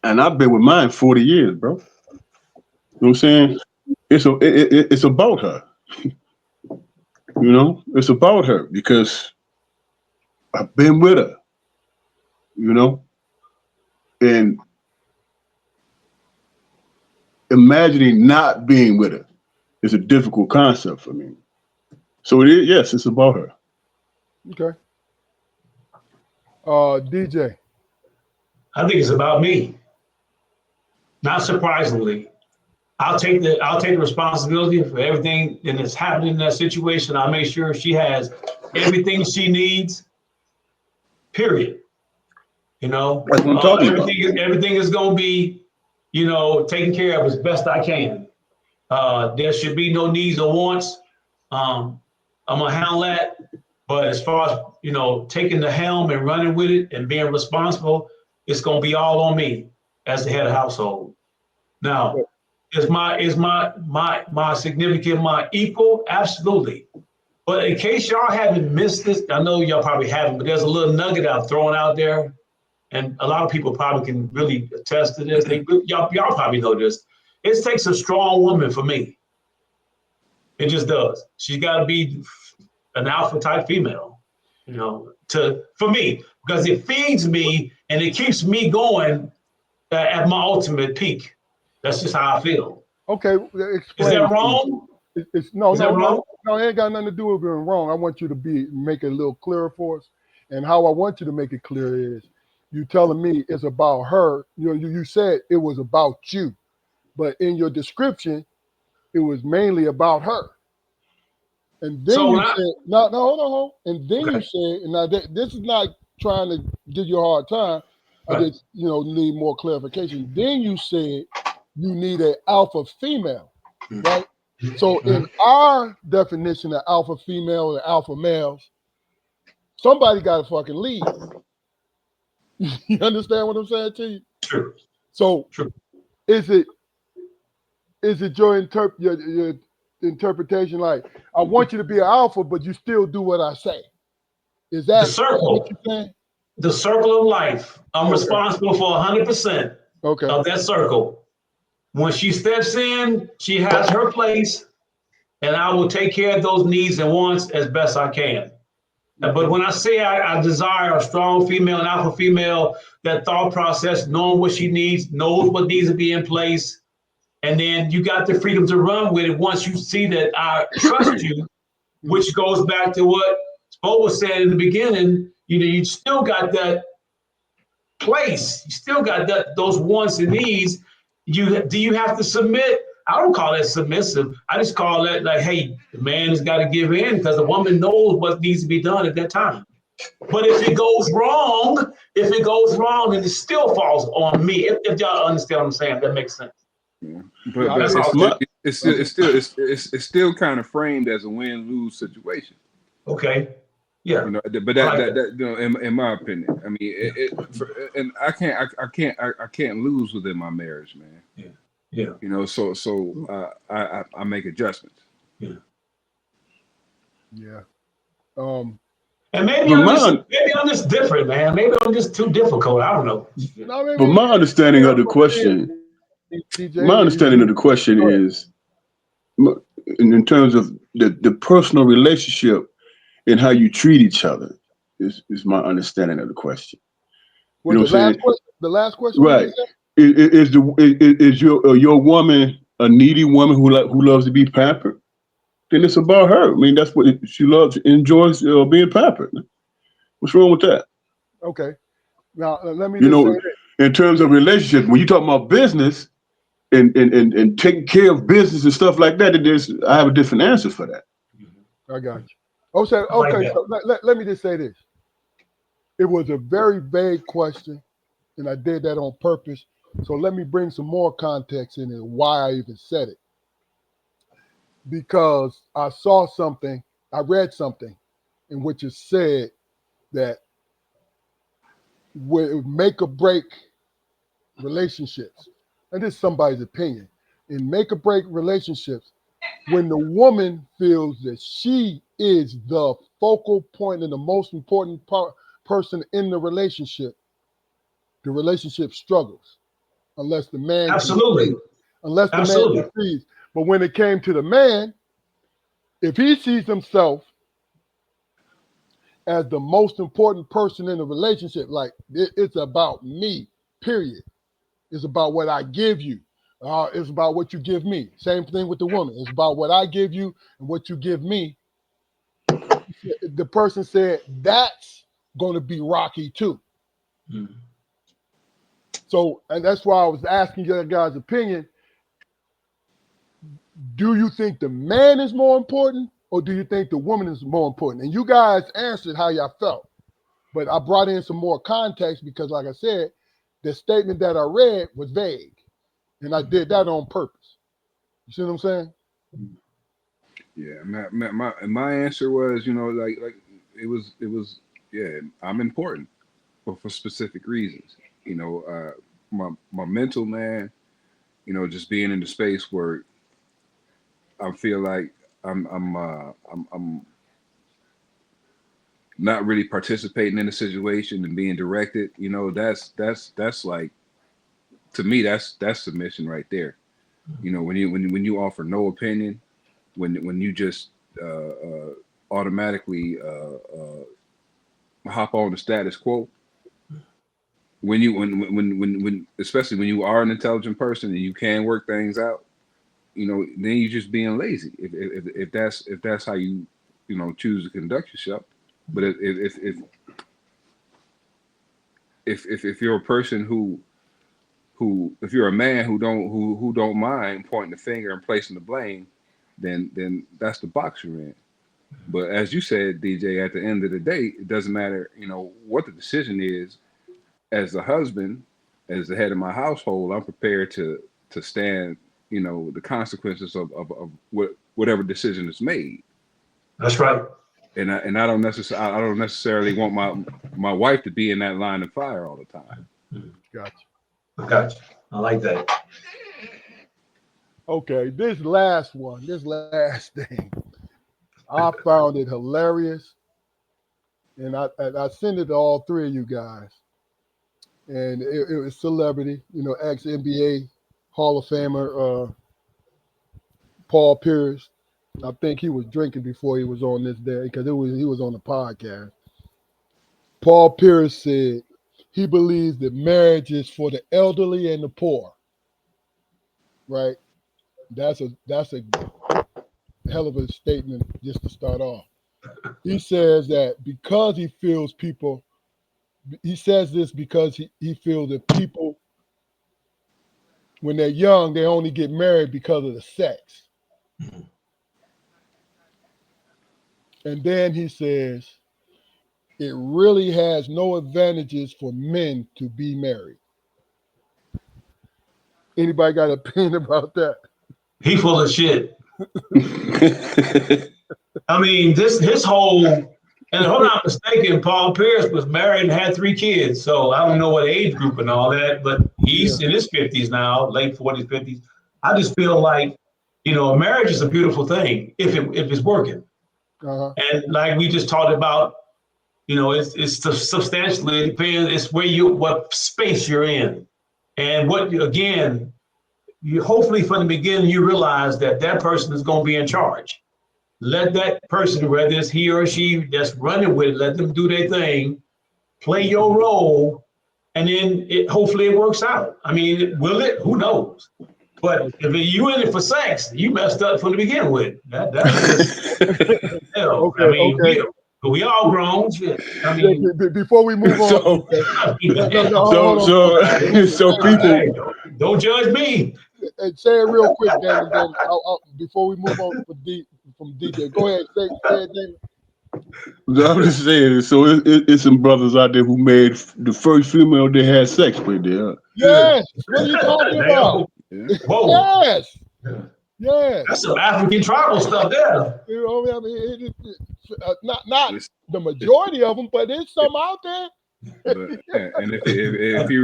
and I've been with mine 40 years, bro. You know what I'm saying? It's about her. You know, it's about her because I've been with her. You know, and imagining not being with her. is a difficult concept for me. So yes, it's about her. Okay. DJ. I think it's about me. Not surprisingly, I'll take the responsibility for everything that is happening in that situation. I'll make sure she has everything she needs. Period. That's what I'm talking about. Everything is going to be, taken care of as best I can. There should be no needs or wants. I'm gonna handle that. But as far as taking the helm and running with it and being responsible, it's gonna be all on me as the head of household. Now, is my significant my equal? Absolutely. But in case y'all haven't missed this, I know y'all probably haven't, but there's a little nugget I'm throwing out there, and a lot of people probably can really attest to this. Y'all probably know this. It takes a strong woman for me. It just does. She's got to be an alpha type female, for me, because it feeds me and it keeps me going at my ultimate peak. That's just how I feel. Okay, Is explain that it to me. wrong? No, Is that no, no, wrong? no. It ain't got nothing to do with being wrong. I want you to make it a little clearer for us. And how I want you to make it clear is, you telling me it's about her. You said it was about you, but in your description, it was mainly about her. And then So you when I, said, no, no, hold on, hold on. And then you okay, said, and now this is not trying to give you a hard time. I right. just, need more clarification. Then you said you need an alpha female, right? So in our definition of alpha female and alpha males, somebody got to fucking lead. You understand what I'm saying to you? True, So true. is it your interpretation like, I want you to be an alpha, but you still do what I say? Is The that what circle, you're saying? the circle of life. I'm Okay. responsible for 100% Okay. of that circle. When she steps in, she has her place, and I will take care of those needs and wants as best I can. But Okay. when I say I desire a strong female, an alpha female, that thought process, knowing what she needs, knows what needs to be in place, and then you got the freedom to run with it once you see that I trust you, which goes back to what Spo was saying in the beginning. You still got that place, you still got those wants and needs. Do you have to submit? I don't call that submissive. I just call that like, hey, the man has got to give in because the woman knows what needs to be done at that time. But if it goes wrong, then it still falls on me. If y'all understand what I'm saying, that makes sense. Yeah. Yeah, But I but get That's it. it's all. it, My, it's still Okay. it's still it's still kind of framed as a win-lose situation. Okay. Yeah. But I that like that that. that in my opinion, I mean, Yeah. and I can't lose within my marriage, man. Yeah. Yeah. I make adjustments. Yeah. Yeah. Um. And but my maybe I'm just different, man. Maybe I'm just too difficult. I don't know. No, but maybe my understanding of the question, my DJ. understanding of the question Go ahead. is in terms of the personal relationship and how you treat each other is my understanding of the question. You Was know the what I'm last saying? question? The last question what you Right. said? Is your woman a needy woman who loves to be pampered? Then it's about her. I mean, that's what she loves, enjoys being pampered. What's wrong with that? Okay. Now let me You just say know, in terms of relationship, when you talk about business and taking care of business and stuff like that, I have a different answer for that. I got you. Okay. I like Okay. that. So let me just say this. It was a very vague question, and I did that on purpose. So let me bring some more context in it, why I even said it. Because I saw something, I read something in which it said that would make or break relationships. And this is somebody's opinion. In make or break relationships, when the woman feels that she is the focal point and the most important person in the relationship struggles unless the man Absolutely. concedes. Unless the man Absolutely. concedes. But when it came to the man, if he sees himself as the most important person in the relationship, like it's about me, period. It's about what I give you. It's about what you give me. Same thing with the woman. It's about what I give you and what you give me. The person said that's going to be rocky too. Mm. So, and that's why I was asking your guys' opinion. Do you think the man is more important, or do you think the woman is more important? And you guys answered how y'all felt, but I brought in some more context because, like I said, the statement that I read was vague, and I did that on purpose. You see what I'm saying? Yeah, my answer was, like it was yeah, I'm important, but for specific reasons. My mental man, just being in the space where I feel like I'm not really participating in the situation and being directed. That's like, to me, that's submission right there. When you offer no opinion, when you just automatically hop on the status quo, when especially when you are an intelligent person and you can work things out, then you're just being lazy if that's how you choose to conduct yourself. But if you're a person who if you're a man who don't mind pointing the finger and placing the blame, then that's the box you're in. But as you said, DJ, at the end of the day, it doesn't matter, what the decision is. As the husband, as the head of my household, I'm prepared to stand, the consequences of whatever decision is made. That's right. And I don't necessarily want my wife to be in that line of fire all the time. Gotcha. I got you. I like that. Okay, this last thing, I found it hilarious, and I sent it to all three of you guys. And it was celebrity, ex NBA Hall of Famer Paul Pierce. I think he was drinking before he was on this day because he was on the podcast. Paul Pierce said he believes that marriage is for the elderly and the poor. Right? That's a hell of a statement just to start off. He says that because he says this because he feels that people, when they're young, they only get married because of the sex. And then he says it really has no advantages for men to be married. Anybody got an opinion about that? He full of shit. I mean, this his whole, and if I'm not mistaken, Paul Pierce was married and had 3 kids. So I don't know what age group and all that, but Yeah. he's in his 50s now, late 40s, 50s. I just feel like, marriage is a beautiful thing if it's working. Uh-huh. And like we just talked about, it's substantially, it depends. It's what space you're in, and again, you hopefully from the beginning you realize that person is going to be in charge. Let that person, whether it's he or she that's running with it, let them do their thing, play your role, and then hopefully it works out. I mean, will it? Who knows? But if you in it for sex, you messed up from the beginning with. That's just hell. I Okay, mean, okay. we all grown. Shit. I Yeah, mean, before we move on, So, DJ, I mean, no, damn. hold on, hold on, hold on. so Hey, people. Hey, don't judge me. and say it real quick, Dan, and then before we move on from DJ, go ahead, say it, Dan. I'm just saying. So it's some brothers out there who made the first female they had sex with. There. Yes, what are you talking about? Damn. Yeah. Whoa. Yes, yes. That's some African tribal stuff there. I mean, not It's, the it's, majority of them, but there's some out there. but and if you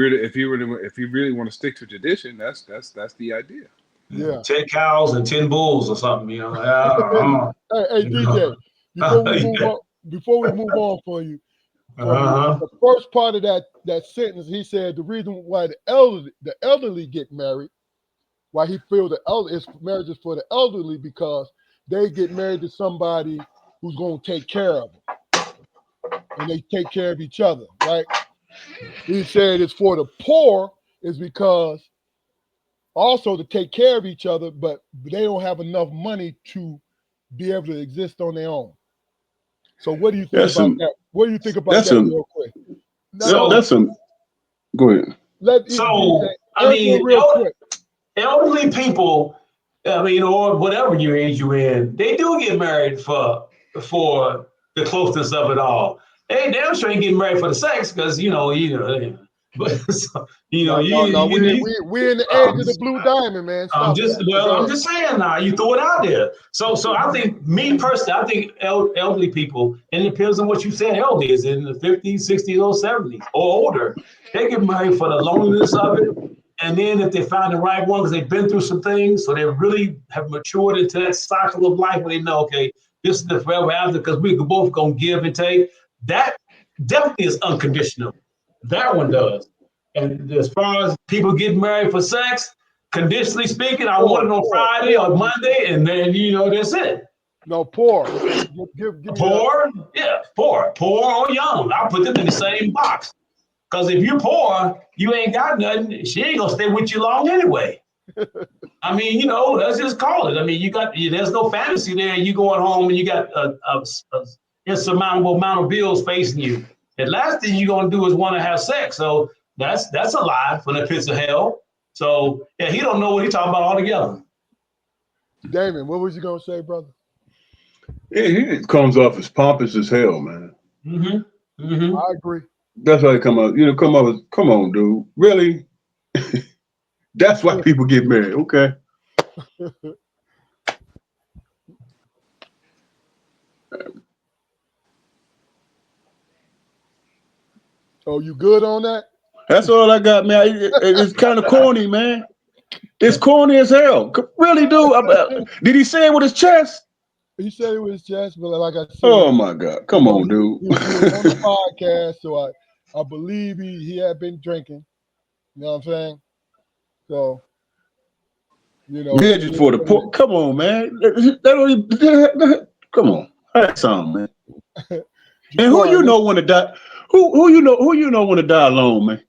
really want to stick to tradition, that's the idea. Yeah. 10 cows and 10 bulls or something, Hey, Yeah. hey, DJ, Yeah. before we move on for you, from Uh-huh. the first part of that sentence, he said the reason why the elderly get married, why he feel marriage is for the elderly because they get married to somebody who's going to take care of them and they take care of each other, right? He said it's for the poor is because also to take care of each other, but they don't have enough money to be able to exist on their own. So what do you think That's about some. that? What do you think about That's that some. real quick? No, no, So That's some. Go ahead. let DJ so I answer it mean, real quick. elderly people, I mean, or whatever your age you're in, they do get married for the closeness of it all. They damn sure ain't getting married for the sex because but so, No, no, no. We in the age um, of the blue diamond, man. Stop that. But go I'm ahead. just saying now, you throw it out there. So I think me personally, I think elderly people, and it depends on what you said elderly is in the 50s, 60s, or 70s or older, they get married for the loneliness of it. And then if they find the right one, because they've been through some things, so they really have matured into that cycle of life where they know, okay, this is the forever after, because we both gonna give and take. That definitely is unconditional. That one does. And as far as people getting married for sex, conditionally speaking, I want it on Friday or Poor. Monday, and then that's it. No, poor. Give me the. Poor, yeah, poor or young. I'll put them in the same box. Because if you're poor, you ain't got nothing. She ain't gonna stay with you long anyway. I mean, let's just call it. I mean, there's no fantasy there. You going home and you got a insurmountable amount of bills facing you. The last thing you're gonna do is want to have sex. So that's a lie from the pits of hell. So yeah, he don't know what he's talking about altogether. Damon, what was you gonna say, brother? It comes off as pompous as hell, man. Mm-hmm. Mm-hmm. I agree. That's how they come up. Come up as, come on, dude. Really? That's why people get married. Okay. Oh, you good on that? That's all I got, man. It's kind of corny, man. It's corny as hell. Really, dude. Did he say it with his chest? He said it was just, but like I Oh said, my God. Come on, dude. he was on the podcast, so I believe he had been drinking. You know what I'm saying? So Midget it for is the what it poor. Come on, man. That don't come on. That's something, man. is. And who Jaquan, you know when to die? Who you know when to die alone, man?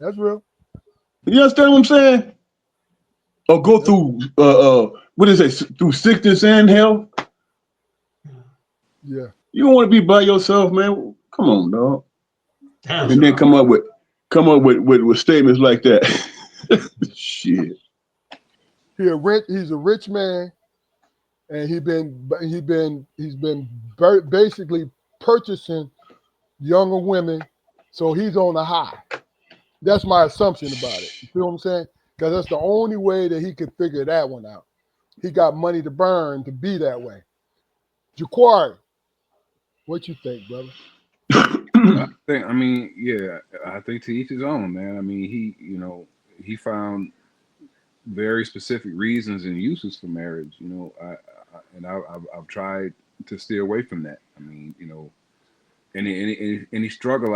that's real. You understand what I'm saying? Or go That's, through what is it? Through sickness and health. yeah. You don't want to be by yourself, man. Come on, dog. Damn And then sure. come up with statements like that. Shit. He's a rich man, and he's been basically purchasing younger women, so he's on a high. That's my assumption about it. You feel what I'm saying? Because that's the only way that he could figure that one out. He got money to burn to be that way. Jaquari, what you think, brother? I mean, yeah, I think to each his own, man. I mean, he found very specific reasons and uses for marriage. I've tried to steer away from that. I mean, any struggle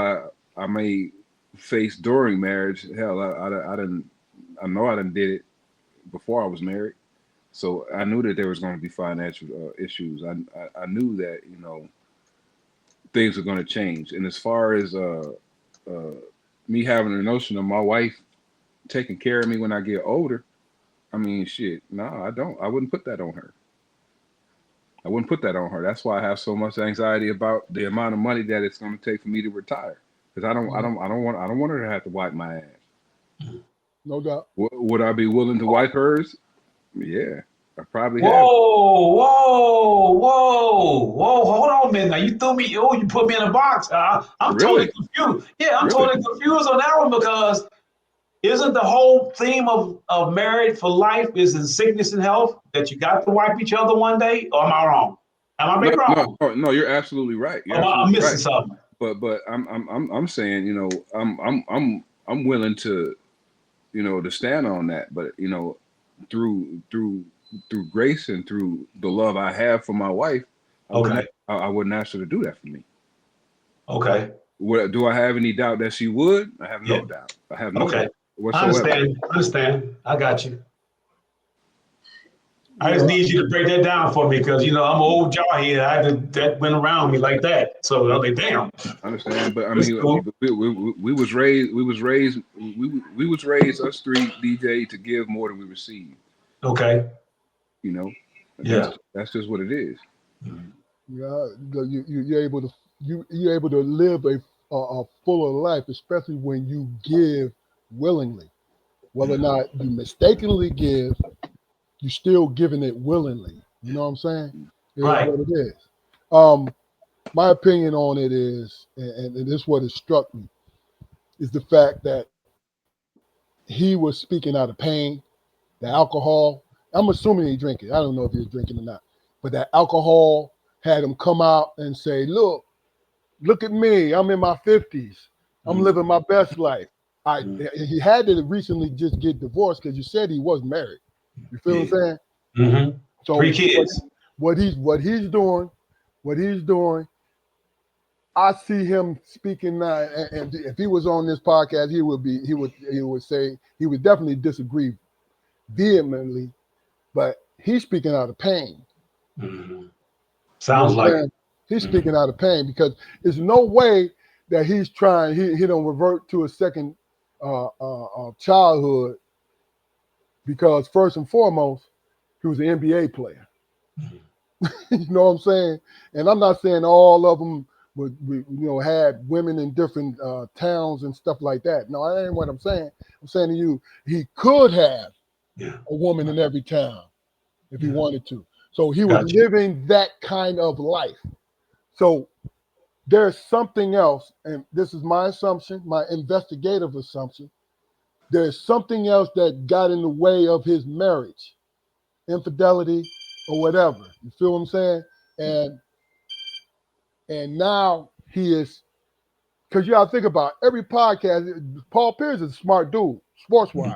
I may face during marriage, hell, I know I done did it before I was married. So I knew that there was going to be financial issues. I knew that things were going to change. And as far as uh, me having a notion of my wife taking care of me when I get older, I mean, shit, no, I don't. I wouldn't put that on her. I wouldn't put that on her. That's why I have so much anxiety about the amount of money that it's going to take for me to retire. Because I don't want her to have to wipe my ass. No doubt. Would I be willing to wipe hers? Yeah, I probably have. Whoa! Hold on a minute. Now you threw me. Oh, you put me in a box. I'm totally Really, confused. Yeah, I'm really. totally confused on that one because isn't the whole theme of married for life is in sickness and health that you got to wipe each other one day? Or am I wrong? Am I No, being no, wrong? no, no. You're absolutely right. You're Or am I absolutely missing right. something? But I'm saying, I'm willing to, to stand on that. But through through through grace and through the love I have for my wife, Okay. I wouldn't ask her to do that for me. Okay. Do I have any doubt that she would? I have Yeah. no doubt. I have no Okay. doubt I whatsoever. understand. I understand. I got you. I just need you to break that down for me because I'm an old jawhead. That went around me like that. So I was like, damn, I understand, but I it's mean, cool. we was raised us three DJ to give more than we receive. Okay. You know, Yeah. that's just what it is. Yeah, you're able to you're able to live a fuller life, especially when you give willingly. Whether or not you mistakenly give, you're still giving it willingly. You know what I'm saying? It is Right. what it is. Um, my opinion on it is, and this is what has struck me, is the fact that he was speaking out of pain. The alcohol, I'm assuming he drinking. I don't know if he was drinking or not, but that alcohol had him come out and say, look at me. I'm in my 50s. I'm Mm-hmm. living my best life. He had to recently just get divorced because you said he was married. You feel what Yeah. I'm saying? Mm-hmm. Three So kids. what he's doing, I see him speaking now. And if he was on this podcast, he would definitely disagree vehemently, but he's speaking out of pain. Mm-hmm. You Sounds like it. understand? He's Mm-hmm. speaking out of pain because there's no way that he's trying. He don't revert to a second childhood because first and foremost, he was an NBA player. You know what I'm saying? And I'm not saying all of them had women in different towns and stuff like that. No, that ain't what I'm saying. I'm saying to you, he could have Yeah. a woman in every town if he Yeah. wanted to. So he was Gotcha. living that kind of life. So there's something else, and this is my assumption, my investigative assumption. There's something else that got in the way of his marriage, infidelity or whatever. You feel what I'm saying? And now he is, because you gotta think about every podcast. Paul Pierce is a smart dude, sports wise,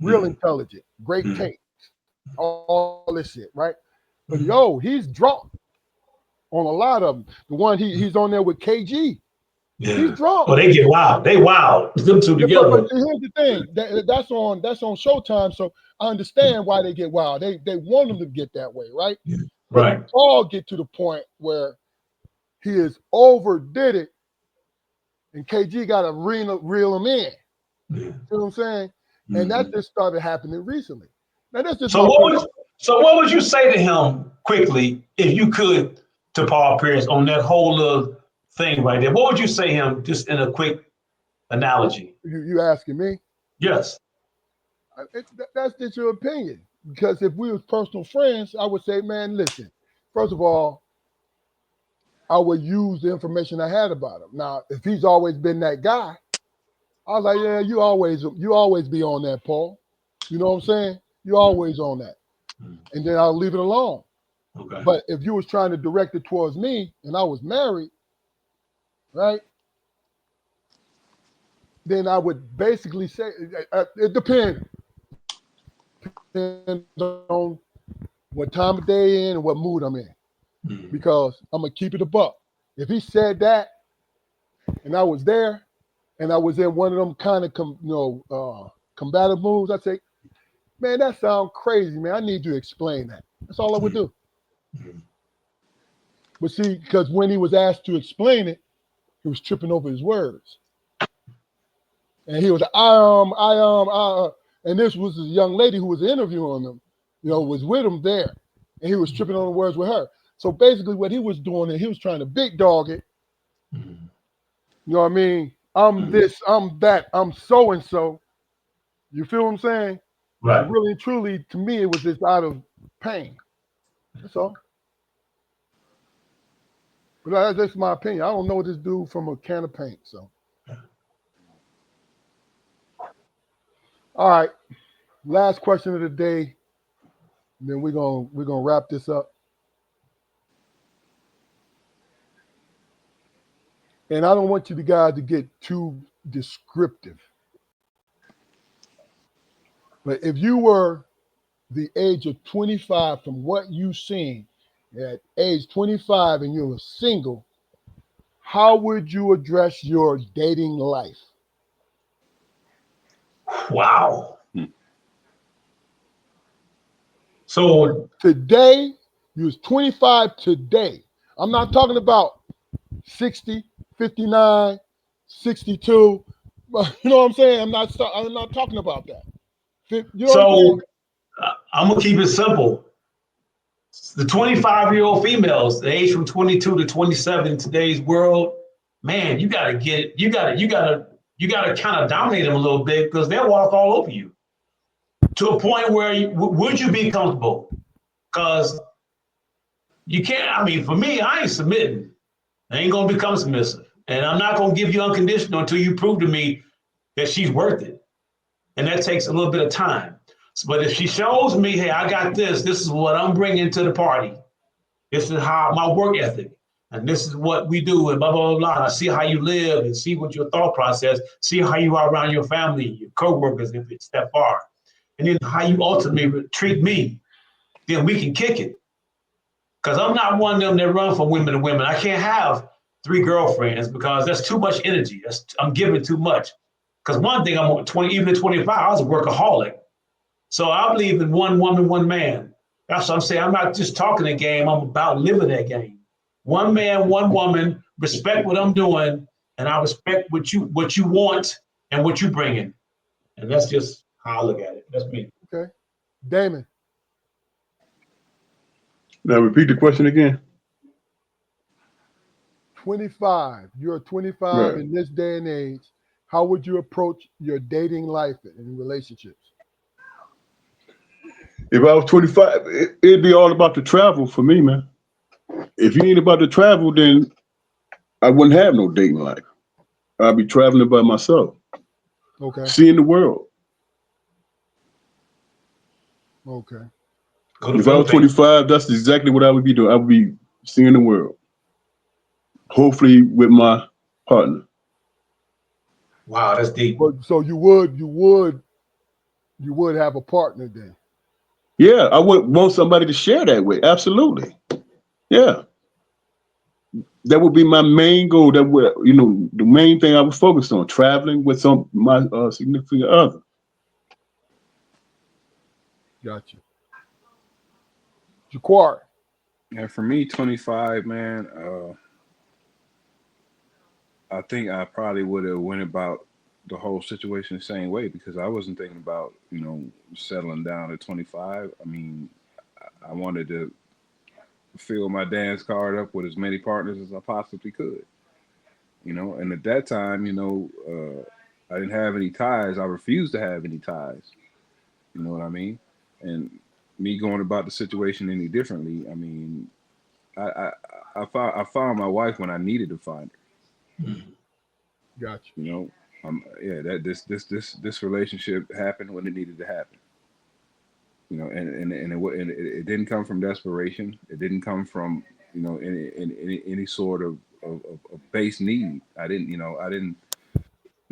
real Mm-hmm. intelligent, great Mm-hmm. tape, all this shit, right? But he's drunk on a lot of them. The one he's on there with KG, he's Yeah. drunk. Oh, they get wild. They wild. Them two Yeah, but together. here's the thing. That's on Showtime, so I understand why they get wild. They want them to get that way, right? Yeah. But Right. Paul get to the point where he is overdid it, and KG got to reel him in. Yeah. You know what I'm saying? And that Mm-hmm. just started happening recently. Now that's just So my what point. would what would you say to him quickly, if you could, to Paul Pierce on that whole little thing right there? What would you say him just in a quick analogy? You asking me? Yes. That's just your opinion. Because if we was personal friends, I would say, man, listen. First of all, I would use the information I had about him. Now, if he's always been that guy, I was like, yeah, you always be on that, Paul. You know what I'm saying? You always on that. And then I'll leave it alone. Okay. But if you was trying to direct it towards me and I was married, right? Then I would basically say it depends on what time of day in and what mood I'm in. Mm-hmm. Because I'm gonna keep it a buck. If he said that and I was there and I was in one of them kind of combative moods, I'd say, man, that sounds crazy, man. I need you to explain that. That's all I would do. But see, because when he was asked to explain it, he was tripping over his words. And he was, and this was a young lady who was interviewing him, was with him there. And he was tripping on the words with her. So basically what he was doing, and he was trying to big dog it. You know what I mean? I'm this, I'm that, I'm so and so. You feel what I'm saying? But Right. really and truly, to me, it was just out of pain. That's all. But that's my opinion. I don't know this dude from a can of paint. So, all right. Last question of the day. Then we're gonna wrap this up. And I don't want you guys to get too descriptive. But if you were the age of 25, from what you've seen, at age 25 and you were single, how would you address your dating life? Wow. So Today, you was 25 today. I'm not talking about 60, 59, 62. You know what I'm saying? I'm not talking about that. You know what I'm saying? so I'm gonna keep it simple. The 25-year-old females, the age from 22 to 27 in today's world, man, you gotta kind of dominate them a little bit because they'll walk all over you to a point where would you be comfortable? Because you can't. I mean, for me, I ain't submitting. I ain't gonna become submissive, and I'm not gonna give you unconditional until you prove to me that she's worth it, and that takes a little bit of time. But if she shows me, hey, I got this. This is what I'm bringing to the party. This is how my work ethic, and this is what we do, and blah blah blah blah. I see how you live, and see what your thought process, see how you are around your family, your coworkers, if it's that far, and then how you ultimately treat me. Then we can kick it. Because I'm not one of them that run from women to women. I can't have 3 girlfriends because that's too much energy. I'm giving too much. Because one thing I'm 20, even at 25, I was a workaholic. So I believe in one woman, one man. That's what I'm saying. I'm not just talking a game. I'm about living that game. One man, one woman. Respect what I'm doing, and I respect what you want and what you bring in. And that's just how I look at it. That's me. Okay. Damon, Now repeat the question again. 25. You're 25 Right. in this day and age. How would you approach your dating life and relationships? If I was 25, it'd be all about the travel for me, man. If you ain't about the travel, then I wouldn't have no dating life. I'd be traveling by myself, Okay. seeing the world. Okay. Go to If I was Philippines. 25, that's exactly what I would be doing. I would be seeing the world, hopefully with my partner. Wow, that's deep. But so you would have a partner then. Yeah, I would want somebody to share that with. Absolutely. Yeah. That would be my main goal. That would, the main thing I would focus on, traveling with my significant other. Gotcha. Jaquar. And for me, 25, man, I think I probably would have went about the whole situation the same way because I wasn't thinking about, settling down at 25. I mean, I wanted to fill my dance card up with as many partners as I possibly could, and at that time, I didn't have any ties. I refused to have any ties. You know what I mean? And me going about the situation any differently, I mean, I I, I found my wife when I needed to find her. Gotcha. You know, yeah, that this relationship happened when it needed to happen. And it didn't come from desperation. It didn't come from any sort of base need. I didn't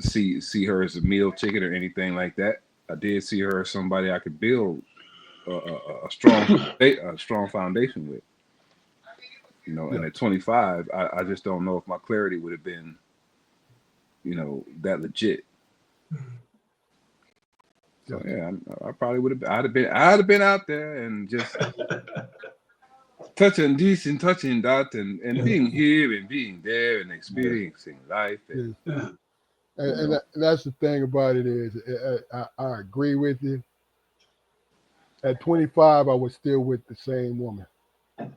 see her as a meal ticket or anything like that. I did see her as somebody I could build a strong foundation with. Yeah. And at 25, I just don't know if my clarity would have been that legit. So Gotcha. yeah, I probably would have. I'd have been out there and just touching this and touching that and being here and being there and Yeah. experiencing life and Yeah. you know And that's the thing about it is I agree with you. At 25, I was still with the same woman. You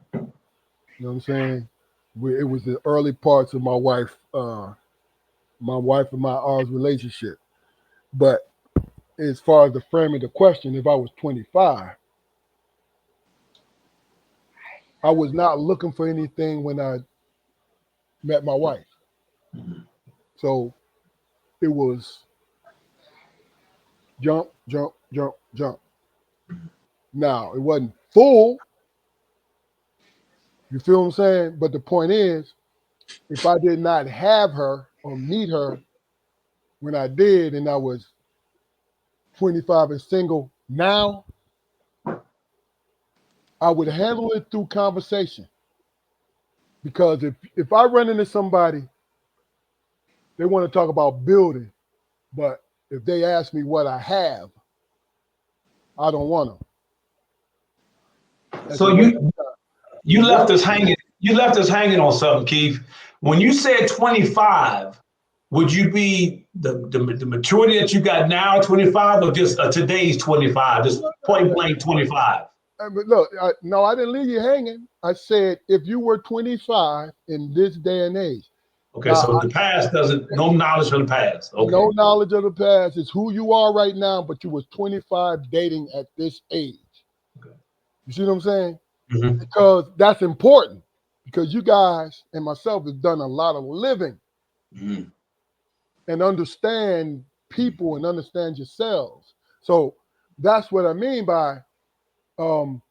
know what I'm saying? It was the early parts of my wife and my ours relationship. But as far as the framing the question, if I was 25, I was not looking for anything when I met my wife. So it was jump, jump, jump, jump. Now it wasn't full. You feel what I'm saying? But the point is, if I did not have her or meet her when I did, and I was 25 and single now, I would handle it through conversation. Because if I run into somebody, they want to talk about building, but if they ask me what I have, I don't want them. That's a So waste of time. It's a you waste left of us hanging. You left us hanging on something, Keith. When you said 25, would you be the maturity that you got now, 25, or just today's 25, just point blank 25? But look, no, I didn't leave you hanging. I said if you were 25 in this day and age. Okay, Now, so the past doesn't, no knowledge from the past. no Okay. knowledge of the past. It's who you are right now, but you was 25 dating at this age. Okay. You see what I'm saying? Mm-hmm. Because that's important. Because you guys and myself have done a lot of living Mm-hmm. and understand people and understand yourselves. So that's what I mean by um,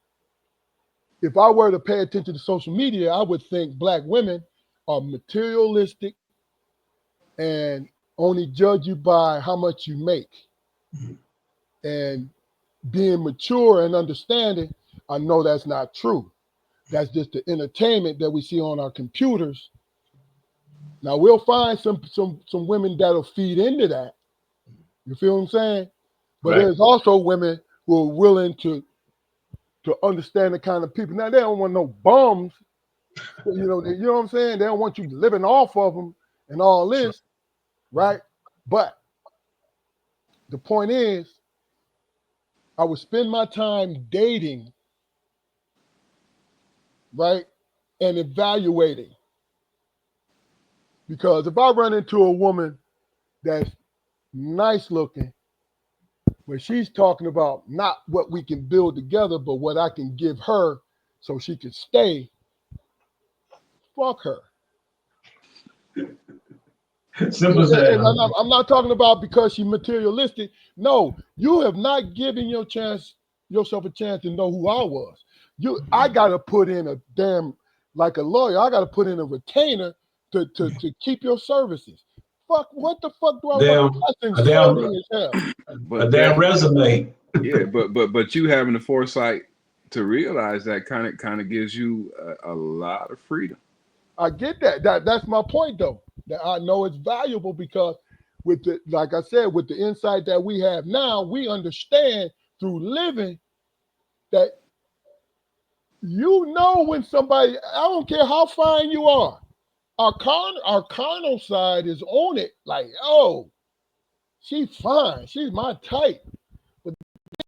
if I were to pay attention to social media, I would think black women are materialistic and only judge you by how much you make. And being mature and understanding, I know that's not true. That's just the entertainment that we see on our computers. Now we'll find some women that'll feed into that. You feel what I'm saying? But Right. there's also women who are willing to understand the kind of people. Now they don't want no bums. You know what I'm saying? They don't want you living off of them and all this, right? But the point is, I would spend my time dating, right, and evaluating. Because if I run into a woman that's nice looking, but she's talking about not what we can build together, but what I can give her so she can stay, fuck her. Simple as that. And I'm not talking about because she's materialistic. No, you have not given yourself a chance to know who I was. I gotta put in a damn like a lawyer. I gotta put in a retainer to keep your services. Fuck, what the fuck do I want? Damn, That's a damn, insulting as hell. a But damn that, resume. yeah, but you having the foresight to realize that kind of gives you a lot of freedom. I get that. That's my point though. That I know it's valuable because with the like I said, with the insight that we have now, we understand through living that you know when somebody, I don't care how fine you are, our carnal side is on it. Like, oh, she's fine, she's my type. But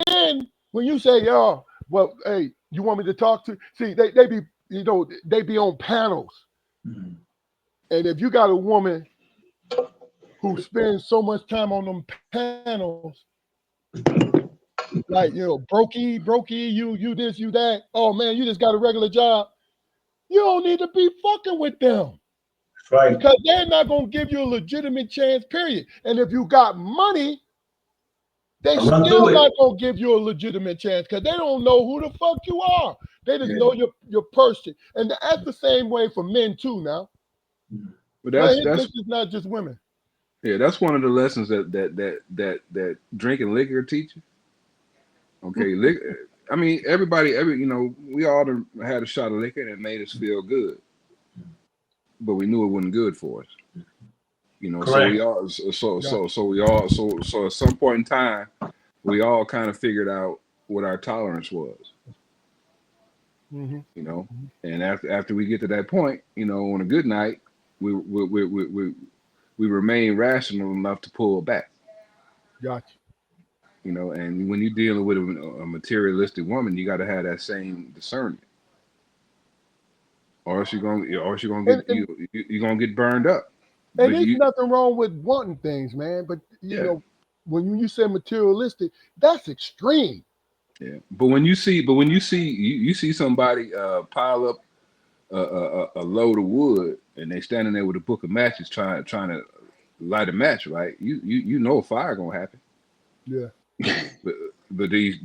then when you say, oh, well, hey, you want me to talk to? See, they be, they be on panels, Mhm. and if you got a woman who spends so much time on them panels, like brokey, you this, you that. Oh man, you just got a regular job. You don't need to be fucking with them Right. because they're not gonna give you a legitimate chance. Period. And if you got money, they I run still through not it. gonna give you a legitimate chance because they don't know who the fuck you are. They just Yeah. know your person, and that's the same way for men too. Now, But now that's this is not just women. yeah, that's one of the lessons that drinking liquor teaches. Okay, I mean, every we all done had a shot of liquor and it made us feel good, but we knew it wasn't good for us. So we Correct. all Gotcha. so at some point in time, we all kind of figured out what our tolerance was. Hmm. You know, and after we get to that point, on a good night, we remain rational enough to pull back. Gotcha. And when you're dealing with a materialistic woman, you got to have that same discernment, or else you're gonna And get and you're gonna get burned up. and But there's nothing wrong with wanting things, man. But yeah, when you say materialistic, that's extreme. yeah. But when you see somebody pile up a load of wood and they standing there with a book of matches trying to light a match, right? You know a fire gonna happen. Yeah, But these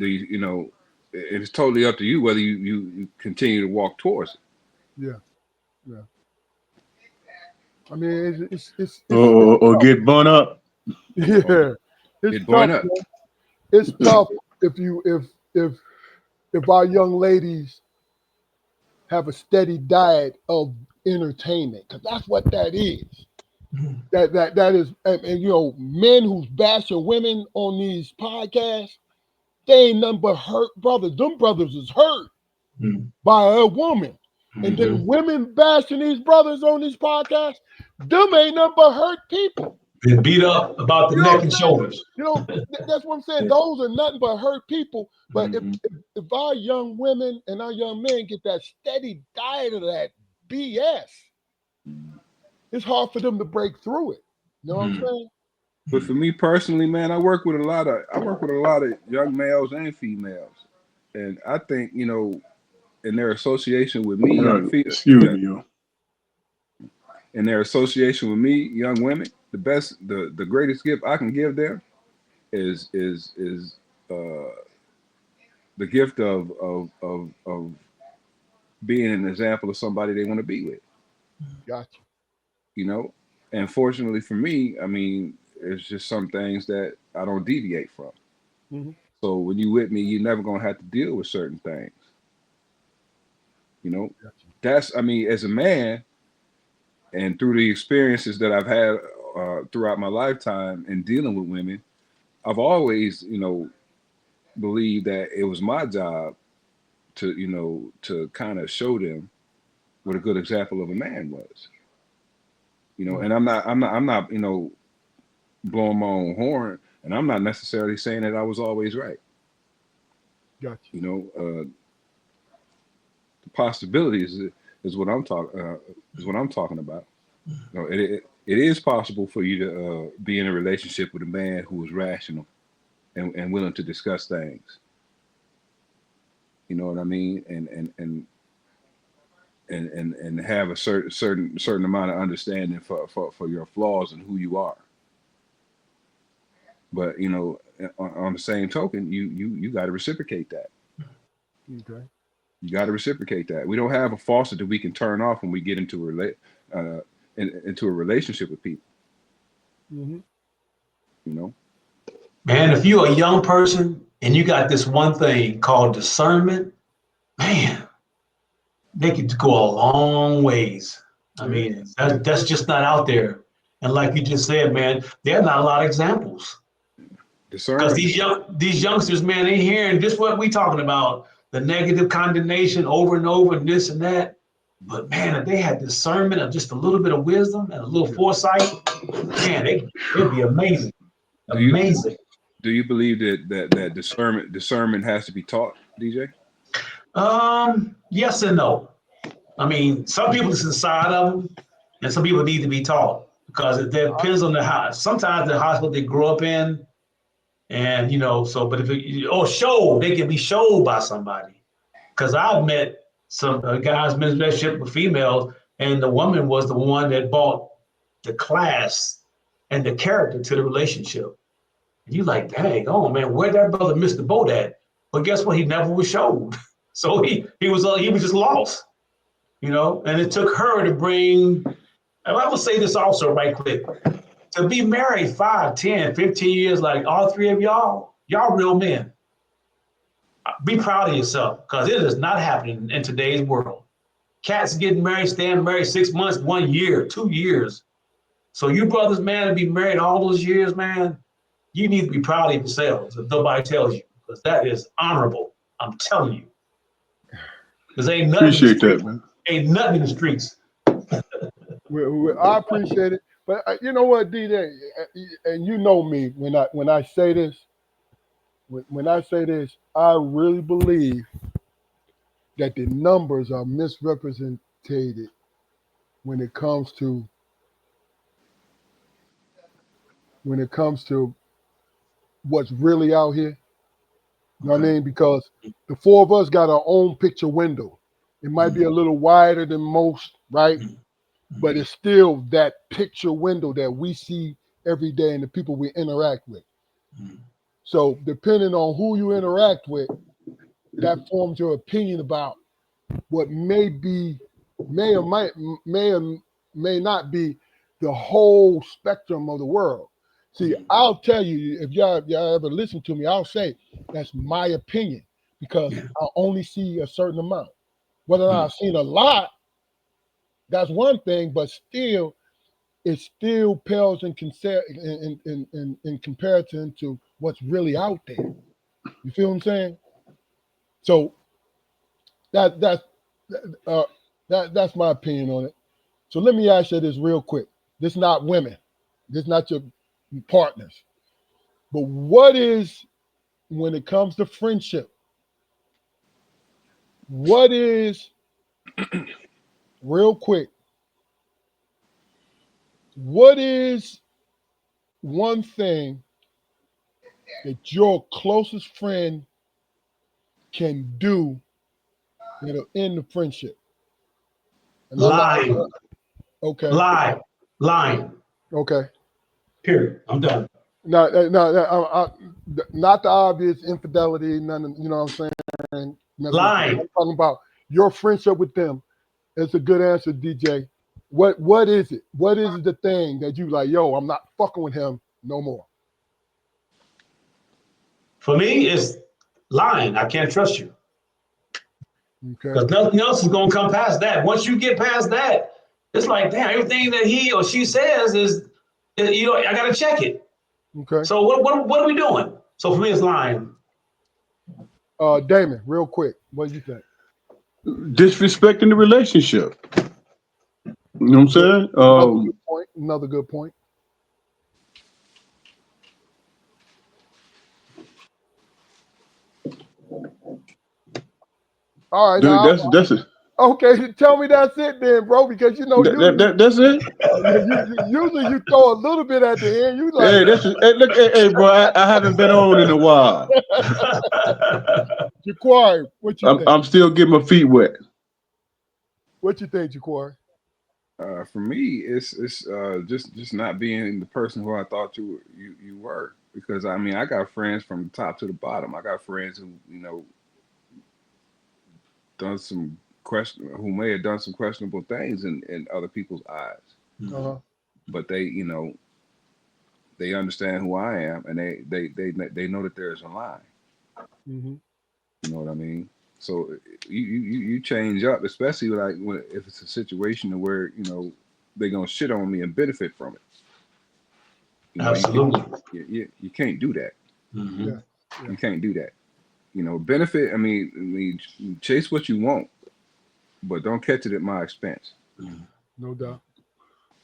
it's totally up to you whether you continue to walk towards it. yeah, yeah. I mean, it's Or tough. get burnt up. Or Yeah, it's get tough, burned up. man. It's tough if our young ladies have a steady diet of entertainment, because that's what that is. That is, and men who's bashing women on these podcasts, they ain't nothing but hurt brothers. Them brothers is hurt. by a woman. And Mm-hmm. then women bashing these brothers on these podcasts, them ain't nothing but hurt people. Been beat up about the You know what neck I'm and saying? shoulders. You know, that's what I'm saying. Those are nothing but hurt people. But Mm-hmm. if our young women and our young men get that steady diet of that BS, it's hard for them to break through it. You know what I'm Mm-hmm. saying? But for me personally, man, I work with a lot of young males and females, and I think in their association with me, Excuse me, yo. in their association with me, young women, the greatest gift I can give them is uh, the gift of being an example of somebody they want to be with. Gotcha. You know, and fortunately for me, I mean, it's just some things that I don't deviate from. Mm-hmm. So when you with me, you're never gonna have to deal with certain things. You know, Gotcha. that's I mean, as a man, and through the experiences that I've had throughout my lifetime in dealing with women, I've always believed that it was my job to kind of show them what a good example of a man was. Mm. And I'm not blowing my own horn, and I'm not necessarily saying that I was always right. Gotcha. The possibilities is what I'm talking is what I'm talking about. It is possible for you to be in a relationship with a man who is rational and willing to discuss things. You know what I mean? And have a certain amount of understanding for your flaws and who you are. But on the same token, you got to reciprocate that. Okay. You got to reciprocate that. We don't have a faucet that we can turn off when we get into a relationship with people. Mm-hmm. You know. Man, if you're a young person and you got this one thing called discernment, man, they could go a long ways. I Yeah. mean, that's just not out there. And like you just said, man, there are not a lot of examples. Because Discernment. these youngsters, man, they hearing just what we talking about, the negative condemnation over and over and this and that. But man, if they had discernment of just a little bit of wisdom and a little Yeah. foresight, man, it'd be amazing. Do you Amazing. do you believe that discernment has to be taught, DJ? Yes and no. I mean, some people it's inside of them, and some people need to be taught because it depends on the house. Sometimes the hospital they grow up in, and so. But if show, they can be showed by somebody. Because I've met some guys in relationship with females, and the woman was the one that brought the class and the character to the relationship. And you like, dang, oh man, where that brother missed the boat at? But guess what? He never was showed. So he was just lost. And it took her to bring, and I will say this also right quick, to be married 5, 10, 15 years, like all three of y'all real men. Be proud of yourself because it is not happening in today's world. Cats getting married, staying married 6 months, 1 year, 2 years. So you brothers, man, to be married all those years, man, you need to be proud of yourselves if nobody tells you because that is honorable. I'm telling you. Because ain't nothing in the Appreciate streets. that, man. Ain't nothing in the streets. I appreciate it, but you know what, DJ, and you know me when I say this, when I say this, I really believe that the numbers are misrepresented when it comes to when it comes to what's really out here. You know what I Okay. mean? Because the four of us got our own picture window. It might be a little wider than most, right? But it's still that picture window that we see every day and the people we interact with. So depending on who you interact with, that forms your opinion about what may or may not be the whole spectrum of the world. See, I'll tell you if y'all ever listen to me, I'll say that's my opinion because I only see a certain amount. Whether I've seen a lot, that's one thing, but still, it still pales in comparison to what's really out there. You feel what I'm saying? So that that's uh, that's my opinion on it. So let me ask you this real quick. This not women. This not your partners. But what is when it comes to friendship? What is real quick? What is one thing that your closest friend can do that'll end the friendship? And I'm not Lying, okay. lie, lying. Okay. Period. I'm done. No, not the obvious infidelity. None. You know what I'm saying? Messing with them. Lying. I'm talking about your friendship with them. It's a good answer, DJ. What is it? What is the thing that you like? Yo, I'm not fucking with him no more. For me, it's lying. I can't trust you Okay. because nothing else is gonna come past that. Once you get past that, it's like damn, everything that he or she says is you know, I gotta check it. Okay. So what are we doing? So for me, it's lying. Damon, real quick, what do you think? Disrespecting the relationship. You know what I'm Good. saying? Another good point. Another good point. All right, now That's it. okay, tell me that's it then, bro, because you know That's it. usually you throw a little bit at the end. You like Hey, that's it. Hey, look, hey, bro. I haven't been on in a while. Jaquari, what you think? I'm still getting my feet wet. What you think, Jaquari? For me, it's just not being the person who I thought you were. Because I mean, I got friends from the top to the bottom. I got friends who done some who may have done some questionable things in other people's eyes, Uh-huh. but they understand who I am, and they know that there's a line. Hmm. You know what I mean? So you change up, especially like if it's a situation where they're gonna shit on me and benefit from it. Absolutely. You can't do that. Yeah. Hmm. Yeah. You can't do that. Benefit. I mean, chase what you want, but don't catch it at my expense. No doubt.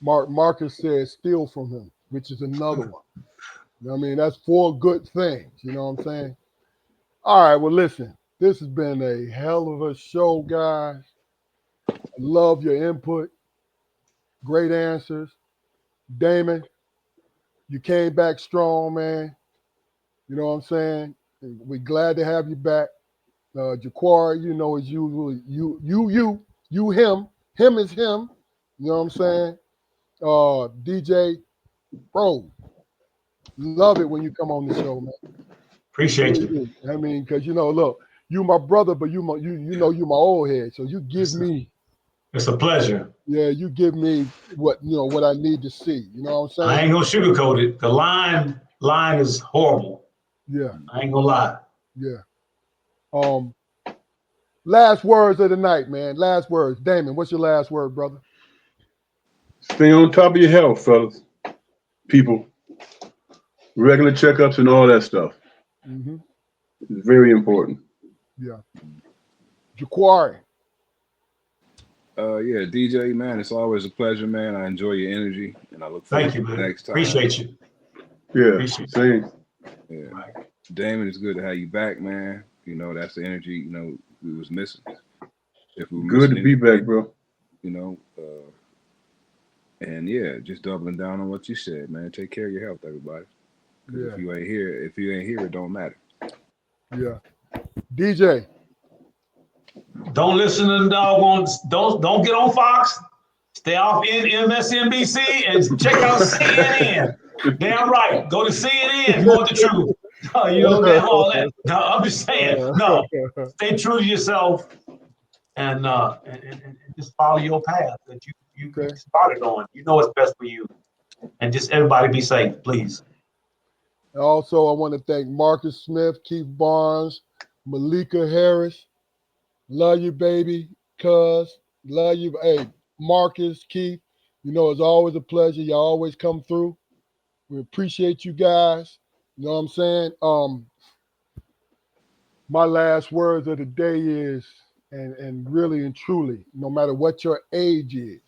Marcus says steal from him, which is another one. You know what I mean? That's four good things. You know what I'm saying? All right, well, listen, this has been a hell of a show, guys. I love your input. Great answers. Damon, you came back strong, man. You know what I'm saying? We're glad to have you back. Jaquari, you know, as usual, you, him. Him is him. You know what I'm saying? DJ, bro, love it when you come on the show, man. Appreciate Really you. do. I mean, because look, you my brother, but you my old head. So you give It's a, me, it's a pleasure. yeah, you give me what I need to see. You know what I'm I saying? ain't gonna sugarcoat it. The line is horrible. Yeah, I ain't gonna lie. yeah. Um, last words of the night, man. Last words. Damon, what's your last word, brother? Stay on top of your health, fellas. People, regular checkups and all that stuff. Mm-hmm. It's very important. Yeah. Jaquari. Yeah, DJ, man, it's always a pleasure, man. I enjoy your energy, and I look forward Thank to you, the man. next time. Appreciate you. Yeah, Appreciate you. same. Yeah, Right. Damon, it's good to have you back, man. That's the energy we was missing. If we were Good missing to be back, anything, bro. you know, and yeah, just doubling down on what you said, man. Take care of your health, everybody. Because Yeah, if you ain't here, it don't matter. yeah. DJ. Don't listen to the doggone. Don't get on Fox. Stay off in MSNBC and check out CNN. Damn right. Go to CNN if you want the truth. Damn all that. No, I'm just saying. No, stay true to yourself and just follow your path that you Okay. started on. You know what's best for you. And just everybody be safe, please. Also, I want to thank Marcus Smith, Keith Barnes, Malika Harris. Love you, baby. Cuz. Love you. Hey, Marcus, Keith. It's always a pleasure. Y'all always come through. We appreciate you guys. You know what I'm saying? My last words of the day is and really and truly, no matter what your age is,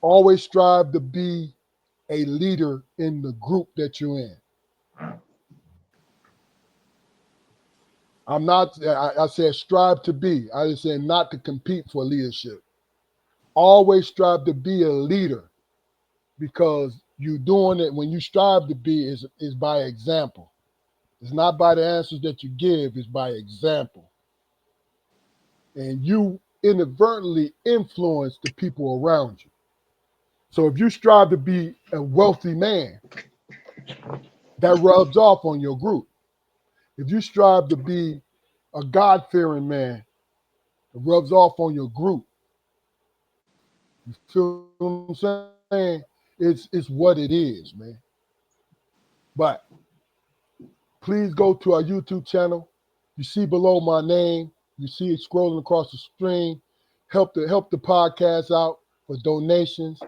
always strive to be a leader in the group that you're in. I'm not, I said strive to be. I just said not to compete for leadership. Always strive to be a leader because you doing it when you strive to be is by example. It's not by the answers that you give, it's by example. And you inadvertently influence the people around you. So if you strive to be a wealthy man, that rubs off on your group. If you strive to be a God-fearing man, it rubs off on your group. You feel what I'm saying? It's what it is, man. But please go to our YouTube channel. You see below my name, you see it scrolling across the screen. Help the podcast out for donations.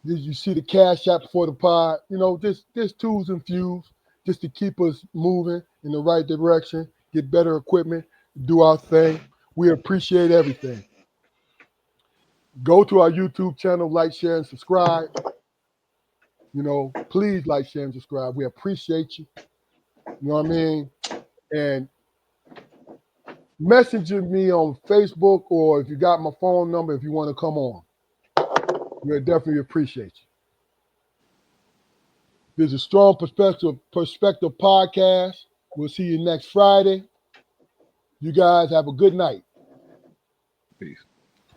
You see the cash app for the pod. You know, just tools and fuels just to keep us moving in the right direction, get better equipment, do our thing. We appreciate everything. Go to our YouTube channel, like, share, and subscribe. You know, please like, share, and subscribe. We appreciate you. You know what I mean? And messaging me on Facebook, or if you got my phone number, if you want to come on. We'll definitely appreciate you. There's a strong perspective podcast. We'll see you next Friday. You guys have a good night. Peace.